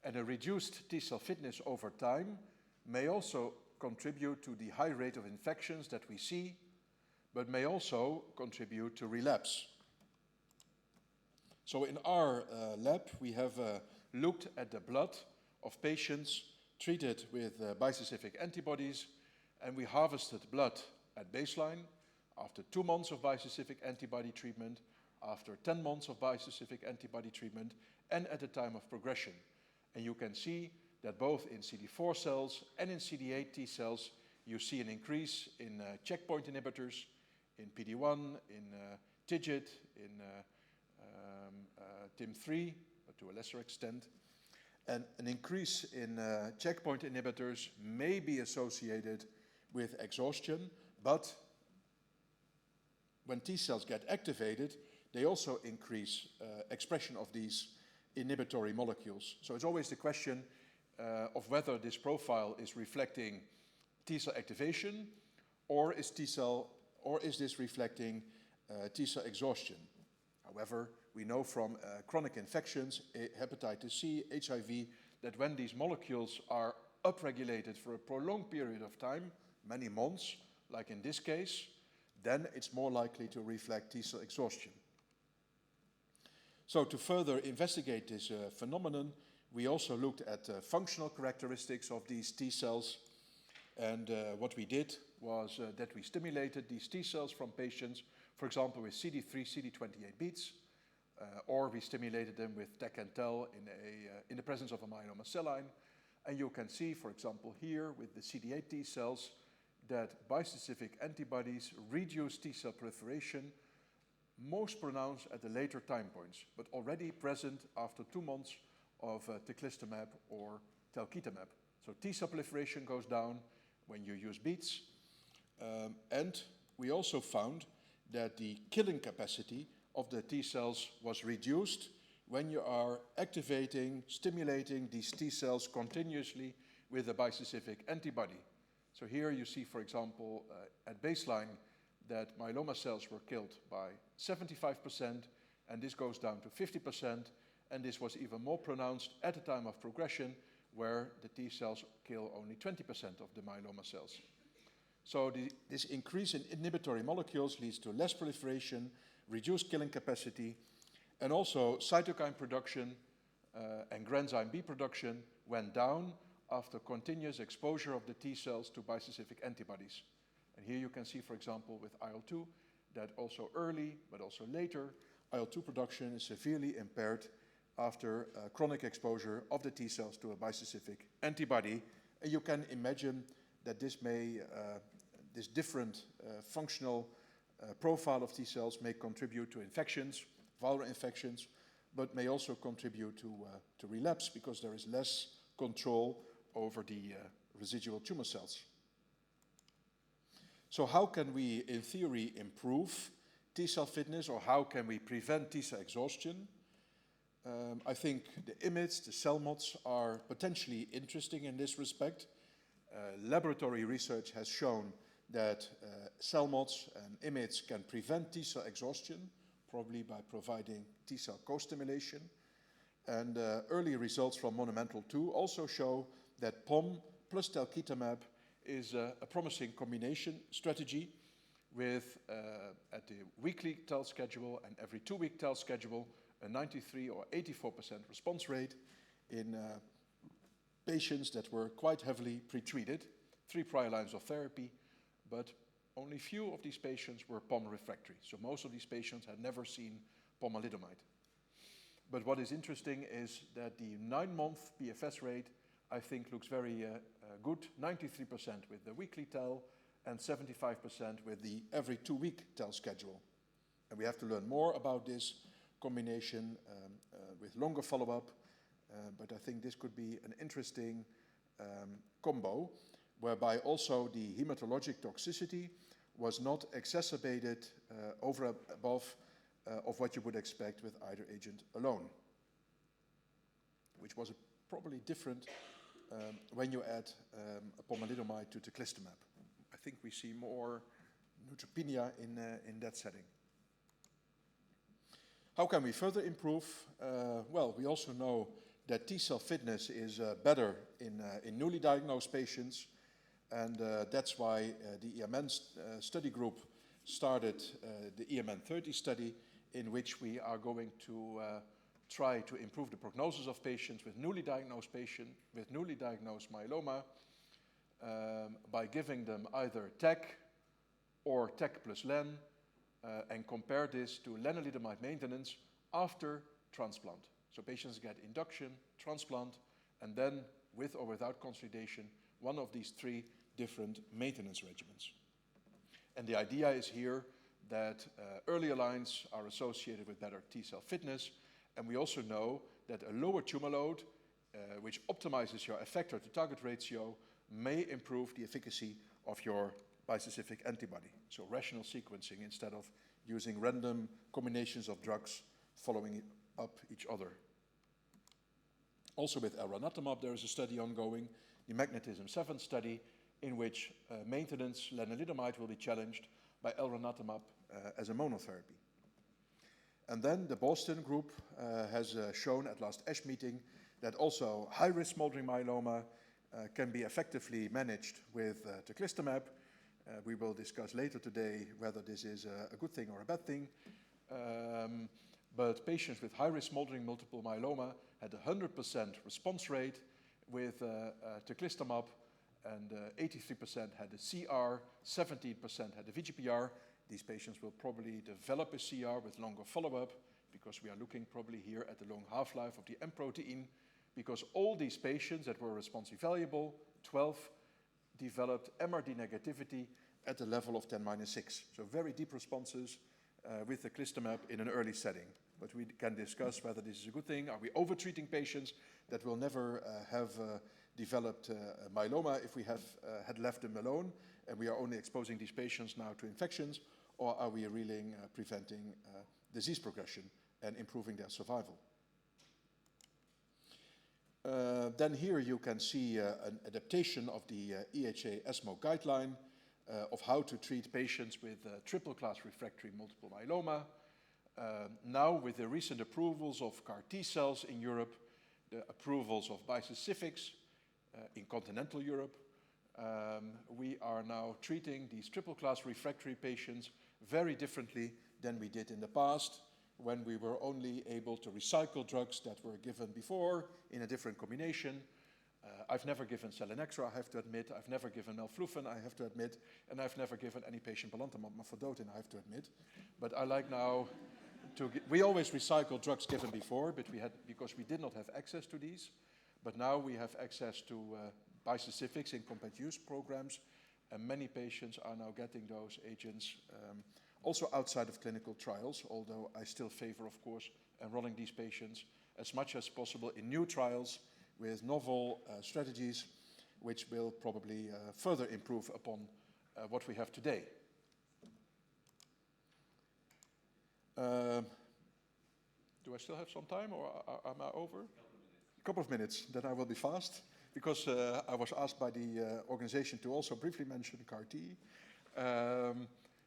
And a reduced T-cell fitness over time may also contribute to the high rate of infections that we see, but may also contribute to relapse. So in our lab, we have looked at the blood of patients treated with bispecific antibodies, and we harvested blood at baseline, after 2 months of bispecific antibody treatment, after 10 months of bispecific antibody treatment, and at the time of progression. And you can see that both in CD4 cells and in CD8 T cells, you see an increase in checkpoint inhibitors, in PD-1, in TIGIT, in TIM3, but to a lesser extent. And an increase in checkpoint inhibitors may be associated with exhaustion, but when T cells get activated, they also increase expression of these inhibitory molecules. So it's always the question of whether this profile is reflecting T cell activation, or is this reflecting T cell exhaustion. However, we know from chronic infections, hepatitis C, HIV, that when these molecules are upregulated for a prolonged period of time, many months, like in this case, then it's more likely to reflect T cell exhaustion. So to further investigate this phenomenon, we also looked at functional characteristics of these T cells. And what we did was that we stimulated these T cells from patients, for example, with CD3, CD28 beats, or we stimulated them with TEC and TEL in the presence of a myeloma cell line. And you can see, for example, here with the CD8 T cells, that bispecific antibodies reduce T cell proliferation, most pronounced at the later time points, but already present after 2 months of teclistamab or talquetamab. So T cell proliferation goes down when you use beats. And we also found that the killing capacity of the T cells was reduced when you are activating, stimulating these T cells continuously with a bispecific antibody. So here you see, for example, at baseline that myeloma cells were killed by 75%, and this goes down to 50%, and this was even more pronounced at the time of progression, where the T cells kill only 20% of the myeloma cells. So this increase in inhibitory molecules leads to less proliferation, reduced killing capacity, and also cytokine production and granzyme B production went down after continuous exposure of the T cells to bispecific antibodies. And here you can see, for example, with IL-2, that also early, but also later, IL-2 production is severely impaired after chronic exposure of the T cells to a bispecific antibody. And you can imagine that this different functional profile of T cells may contribute to infections, viral infections, but may also contribute to relapse because there is less control over the residual tumor cells. So how can we, in theory, improve T-cell fitness, or how can we prevent T-cell exhaustion? I think the IMiDs, the cell mods, are potentially interesting in this respect. Laboratory research has shown that cell mods and IMiDs can prevent T-cell exhaustion, probably by providing T-cell co-stimulation. And early results from Monumental 2 also show that POM plus talquetamab is a promising combination strategy with, at the weekly TEL schedule and every 2-week TEL schedule, a 93 or 84% response rate in patients that were quite heavily pretreated, 3 prior lines of therapy, but only few of these patients were POM refractory. So most of these patients had never seen pomalidomide. But what is interesting is that the 9-month PFS rate, I think, looks very good, 93% with the weekly TEL and 75% with the every 2-week TEL schedule. And we have to learn more about this combination with longer follow-up, but I think this could be an interesting combo, whereby also the hematologic toxicity was not exacerbated over and above of what you would expect with either agent alone, which was probably different when you add pomalidomide to teclistamab. I think we see more neutropenia in that setting. How can we further improve? Well, we also know that T-cell fitness is better in newly diagnosed patients, and that's why the EMN study group started the EMN 30 study, in which we are going to try to improve the prognosis of patients with newly diagnosed myeloma by giving them either TEC or TEC plus len, and compare this to lenalidomide maintenance after transplant. So patients get induction, transplant, and then with or without consolidation, one of these 3 different maintenance regimens. And the idea is here that earlier lines are associated with better T-cell fitness, and we also know that a lower tumor load, which optimizes your effector to target ratio, may improve the efficacy of your bispecific antibody. So rational sequencing instead of using random combinations of drugs following up each other. Also with elranatamab, there is a study ongoing, the Magnetism 7 study, in which maintenance lenalidomide will be challenged by elranatamab as a monotherapy. And then the Boston group has shown at last ASH meeting that also high-risk smoldering myeloma can be effectively managed with teclistamab. We will discuss later today whether this is a good thing or a bad thing. But patients with high-risk smoldering multiple myeloma had a 100% response rate with teclistamab, and 83% had a CR, 17% had a VGPR. These patients will probably develop a CR with longer follow-up, because we are looking probably here at the long half-life of the M protein, because all these patients that were response evaluable, 12, developed MRD negativity at the level of 10-6. So very deep responses with teclistamab in an early setting. But we can discuss whether this is a good thing. Are we over-treating patients that will never have developed myeloma if we have had left them alone, and we are only exposing these patients now to infections, or are we really preventing disease progression and improving their survival? Then here you can see an adaptation of the EHA-ESMO guideline of how to treat patients with triple-class refractory multiple myeloma. Now, with the recent approvals of CAR T-cells in Europe, the approvals of bispecifics in continental Europe, we are now treating these triple-class refractory patients very differently than we did in the past, when we were only able to recycle drugs that were given before in a different combination. I've never given selinexor, I have to admit. I've never given melflufen, I have to admit. And I've never given any patient belantamab mafodotin, I have to admit. But I like now to we always recycle drugs given before, but because we did not have access to these. But now we have access to bispecifics in compact use programs, and many patients are now getting those agents also outside of clinical trials, although I still favor, of course, enrolling these patients as much as possible in new trials with novel strategies which will probably further improve upon what we have today. Do I still have some time, or am I over? A couple of minutes, then I will be fast, because I was asked by the organization to also briefly mention CAR-T.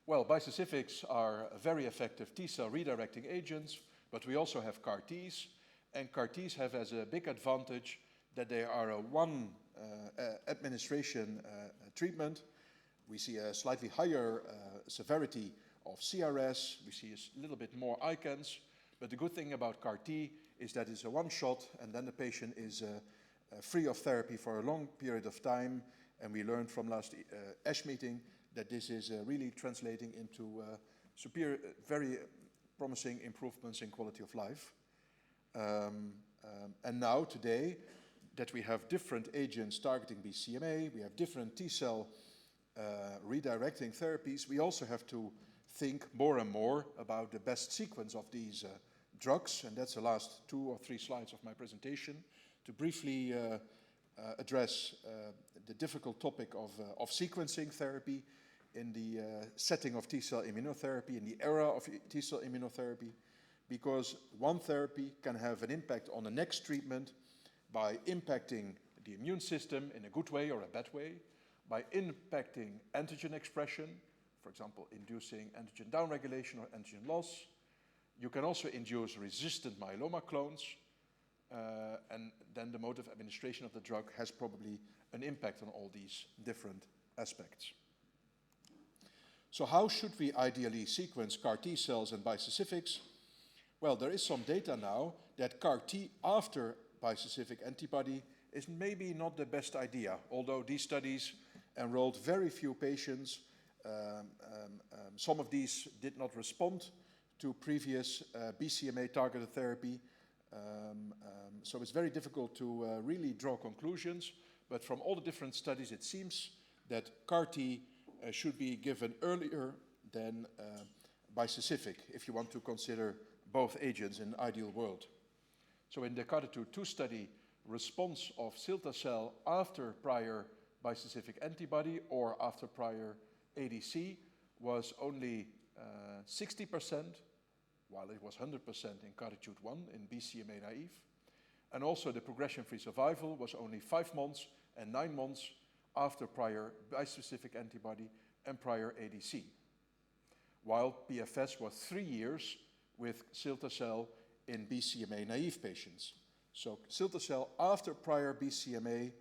Well, bispecifics are very effective T-cell redirecting agents, but we also have CAR-Ts, and CAR-Ts have as a big advantage that they are a one administration treatment. We see a slightly higher severity of CRS, we see a little bit more ICANS, but the good thing about CAR-T is that it's a one shot, and then the patient is free of therapy for a long period of time, and we learned from last ASH meeting that this is really translating into superior, very promising improvements in quality of life. And now, today, that we have different agents targeting BCMA, we have different T-cell redirecting therapies, we also have to think more and more about the best sequence of these drugs, and that's the last 2 or 3 slides of my presentation, to briefly address the difficult topic of sequencing therapy in the setting of T-cell immunotherapy, in the era of T-cell immunotherapy, because one therapy can have an impact on the next treatment by impacting the immune system in a good way or a bad way, by impacting antigen expression, for example, inducing antigen downregulation or antigen loss. You can also induce resistant myeloma clones, and then the mode of administration of the drug has probably an impact on all these different aspects. So how should we ideally sequence CAR-T cells and bispecifics? Well, there is some data now that CAR-T after bispecific antibody is maybe not the best idea, although these studies enrolled very few patients. Some of these did not respond to previous BCMA-targeted therapy. So it's very difficult to really draw conclusions, but from all the different studies it seems that CAR-T should be given earlier than bispecific, if you want to consider both agents in an ideal world. So in the CARTITUDE-2 study, response of cilta-cel after prior bispecific antibody or after prior ADC was only 60%, while it was 100% in CARTITUDE-1 in BCMA naive. And also the progression-free survival was only 5 months and 9 months after prior bispecific antibody and prior ADC, while PFS was 3 years with cilta-cel in BCMA naive patients. So cilta-cel after prior BCMA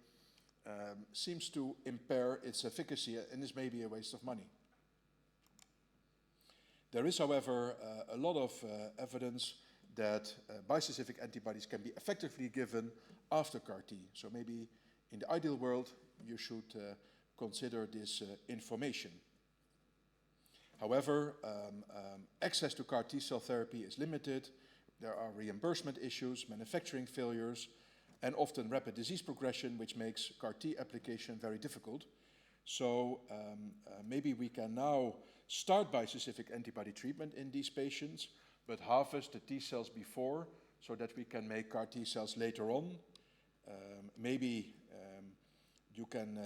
seems to impair its efficacy and is maybe a waste of money. There is, however, a lot of evidence that bispecific antibodies can be effectively given after CAR-T. So maybe in the ideal world, you should consider this information. However, access to CAR-T cell therapy is limited. There are reimbursement issues, manufacturing failures, and often rapid disease progression, which makes CAR-T application very difficult. So maybe we can now start bispecific antibody treatment in these patients, but harvest the T cells before so that we can make CAR-T cells later on. Maybe you can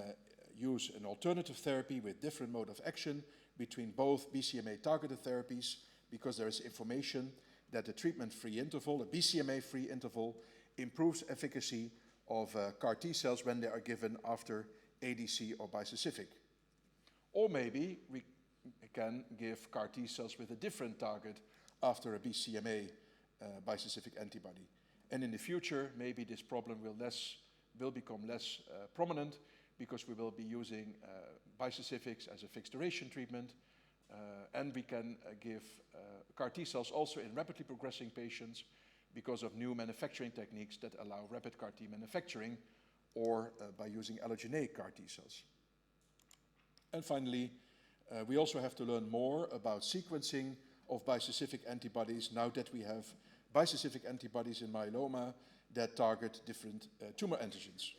use an alternative therapy with different mode of action between both BCMA-targeted therapies, because there is information that the treatment-free interval, a BCMA-free interval, improves efficacy of CAR-T cells when they are given after ADC or bispecific. Or maybe we can give CAR-T cells with a different target after a BCMA bispecific antibody. And in the future, maybe this problem will become less prominent, because we will be using bispecifics as a fixed duration treatment, and we can give CAR-T cells also in rapidly progressing patients because of new manufacturing techniques that allow rapid CAR-T manufacturing, or by using allogeneic CAR-T cells. And finally, we also have to learn more about sequencing of bispecific antibodies now that we have bispecific antibodies in myeloma that target different tumor antigens.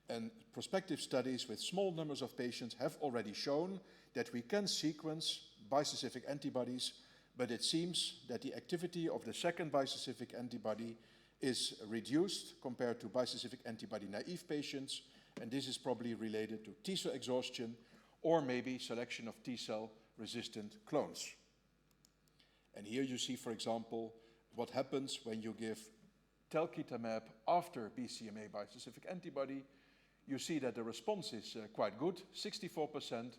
And prospective studies with small numbers of patients have already shown that we can sequence bispecific antibodies, but it seems that the activity of the second bispecific antibody is reduced compared to bispecific antibody-naive patients, and this is probably related to T-cell exhaustion or maybe selection of T-cell resistant clones. And here you see, for example, what happens when you give talquetamab after BCMA bispecific antibody. You see that the response is quite good, 64%,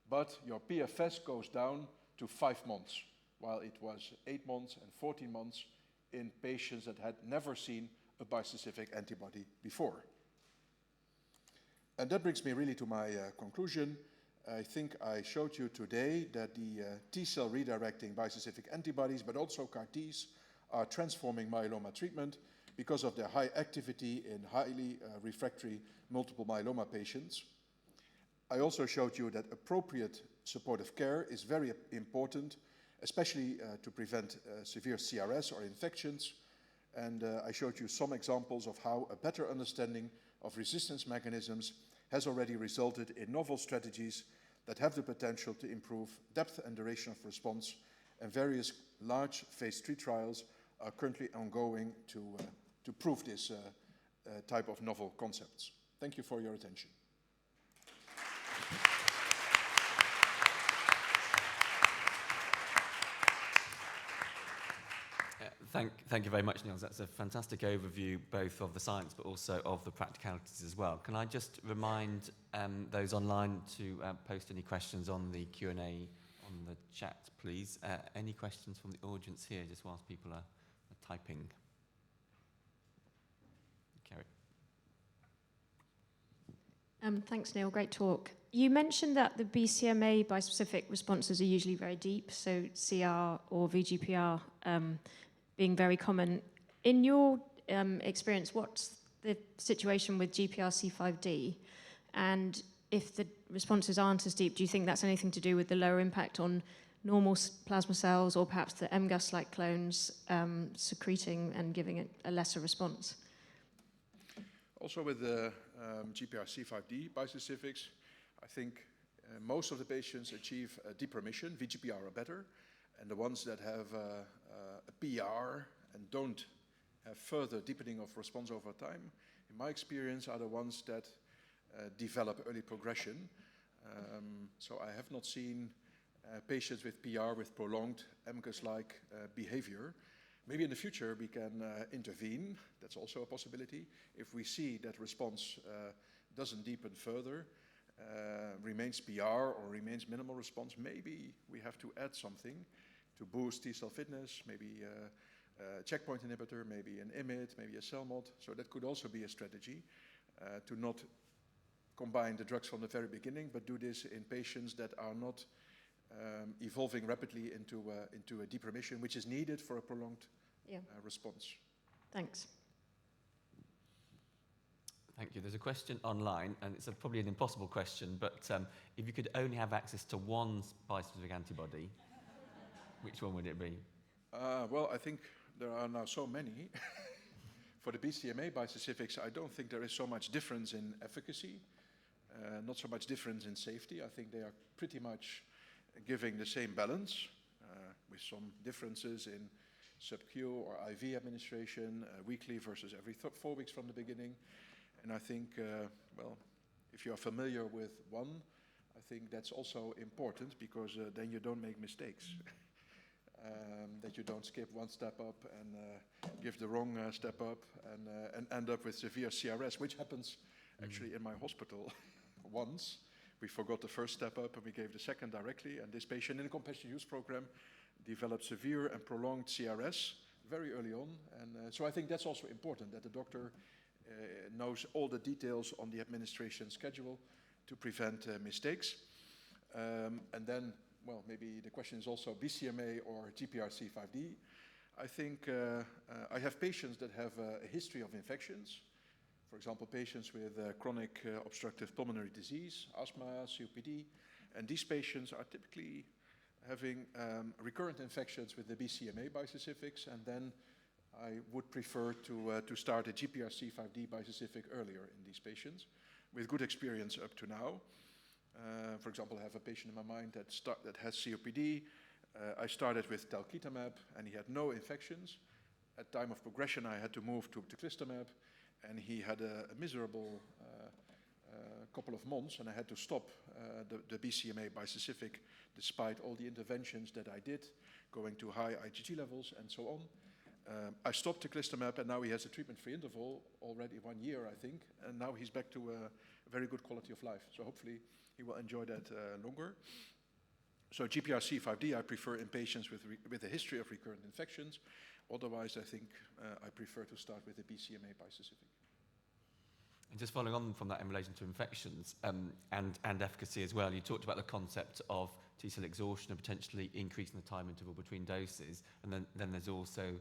but your PFS goes down to 5 months, while it was 8 months and 14 months in patients that had never seen a bispecific antibody before. And that brings me really to my conclusion. I think I showed you today that the T-cell redirecting bispecific antibodies, but also CAR-Ts, are transforming myeloma treatment because of their high activity in highly refractory multiple myeloma patients. I also showed you that appropriate supportive care is very important, especially to prevent severe CRS or infections. And I showed you some examples of how a better understanding of resistance mechanisms has already resulted in novel strategies that have the potential to improve depth and duration of response, and various large phase 3 trials are currently ongoing to prove this type of novel concepts. Thank you for your attention. Thank you very much, Niels. That's a fantastic overview, both of the science but also of the practicalities as well. Can I just remind those online to post any questions on the Q&A on the chat, please? Any questions from the audience here, just whilst people are typing? Kerry. Thanks, Neil. Great talk. You mentioned that the BCMA bispecific responses are usually very deep, so CR or VGPR being very common. In your experience, what's the situation with GPRC5D? And if the responses aren't as deep, do you think that's anything to do with the lower impact on normal plasma cells, or perhaps the MGUS-like clones secreting and giving it a lesser response? Also with the GPRC5D bispecifics, I think most of the patients achieve a deep remission, VGPR or better, and the ones that have a PR and don't have further deepening of response over time, in my experience, are the ones that develop early progression. So I have not seen patients with PR with prolonged MGUS-like behavior. Maybe in the future we can intervene. That's also a possibility. If we see that response doesn't deepen further, remains PR or remains minimal response, maybe we have to add something to boost T-cell fitness, maybe a checkpoint inhibitor, maybe an IMiD, maybe a CELMoD. So that could also be a strategy to not combine the drugs from the very beginning, but do this in patients that are not evolving rapidly into a deep remission, which is needed for a prolonged response. Thanks. Thank you. There's a question online, and it's probably an impossible question, but if you could only have access to one bispecific antibody, which one would it be? Well, I think there are now so many. For the BCMA bispecifics, I don't think there is so much difference in efficacy, not so much difference in safety. I think they are pretty much giving the same balance, with some differences in sub-Q or IV administration, weekly versus every 4 weeks from the beginning. And I think, well, if you are familiar with one, I think that's also important, because then you don't make mistakes. That you don't skip one step up and give the wrong step up and end up with severe CRS, which happens actually in my hospital once. We forgot the first step up and we gave the second directly, and this patient in a compassionate use program developed severe and prolonged CRS very early on. And so I think that's also important, that the doctor knows all the details on the administration schedule to prevent mistakes. And then, well, maybe the question is also BCMA or GPRC5D. I think I have patients that have a history of infections. For example, patients with chronic obstructive pulmonary disease, asthma, COPD, and these patients are typically having recurrent infections with the BCMA bispecifics, and then I would prefer to start a GPRC5D bispecific earlier in these patients, with good experience up to now. For example, I have a patient in my mind that has COPD. I started with talquetamab, and he had no infections. at time of progression, I had to move to teclistamab, and he had a miserable couple of months, and I had to stop the BCMA bispecific despite all the interventions that I did, going to high IgG levels and so on. I stopped teclistamab, and now he has a treatment-free interval already 1 year, I think, and now he's back to a very good quality of life. So hopefully he will enjoy that longer. So GPRC5D I prefer in patients with a history of recurrent infections. Otherwise, I think I prefer to start with a BCMA bispecific. And just following on from that in relation to infections and efficacy as well, you talked about the concept of T-cell exhaustion and potentially increasing the time interval between doses, and then there's also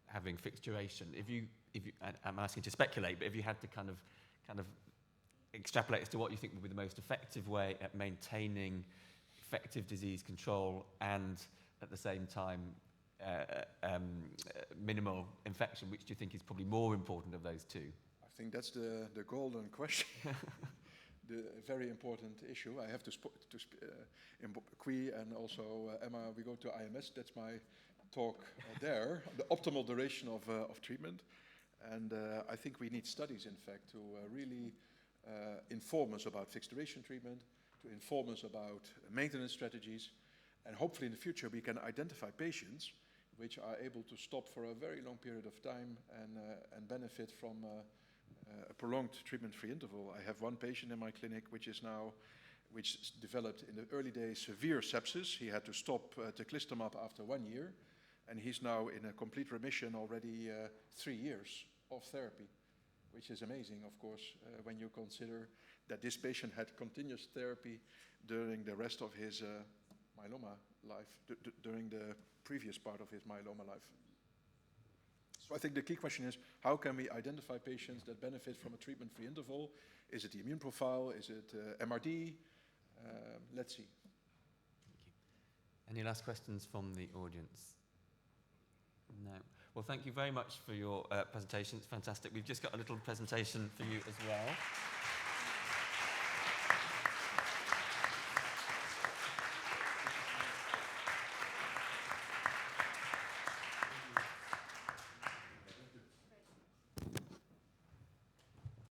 having fixed duration. If you, I'm asking to speculate, but if you had to kind of extrapolate as to what you think would be the most effective way at maintaining effective disease control and at the same time minimal infection, which do you think is probably more important of those two? I think that's the golden question. The very important issue. I have to in Qui and also Emma, we go to IMS. That's my talk there, the optimal duration of treatment. And I think we need studies, in fact, to really inform us about fixed duration treatment, to inform us about maintenance strategies, and hopefully in the future we can identify patients which are able to stop for a very long period of time and benefit from a prolonged treatment-free interval. I have one patient in my clinic which developed in the early days severe sepsis. He had to stop teclistamab after 1 year, and he's now in a complete remission already 3 years of therapy, which is amazing, of course, when you consider that this patient had continuous therapy during the rest of his myeloma life, during the previous part of his myeloma life. So I think the key question is, how can we identify patients that benefit from a treatment-free interval? Is it the immune profile? Is it MRD? Let's see. Thank you. Any last questions from the audience? No. Well, thank you very much for your presentation. It's fantastic. We've just got a little presentation for you as well.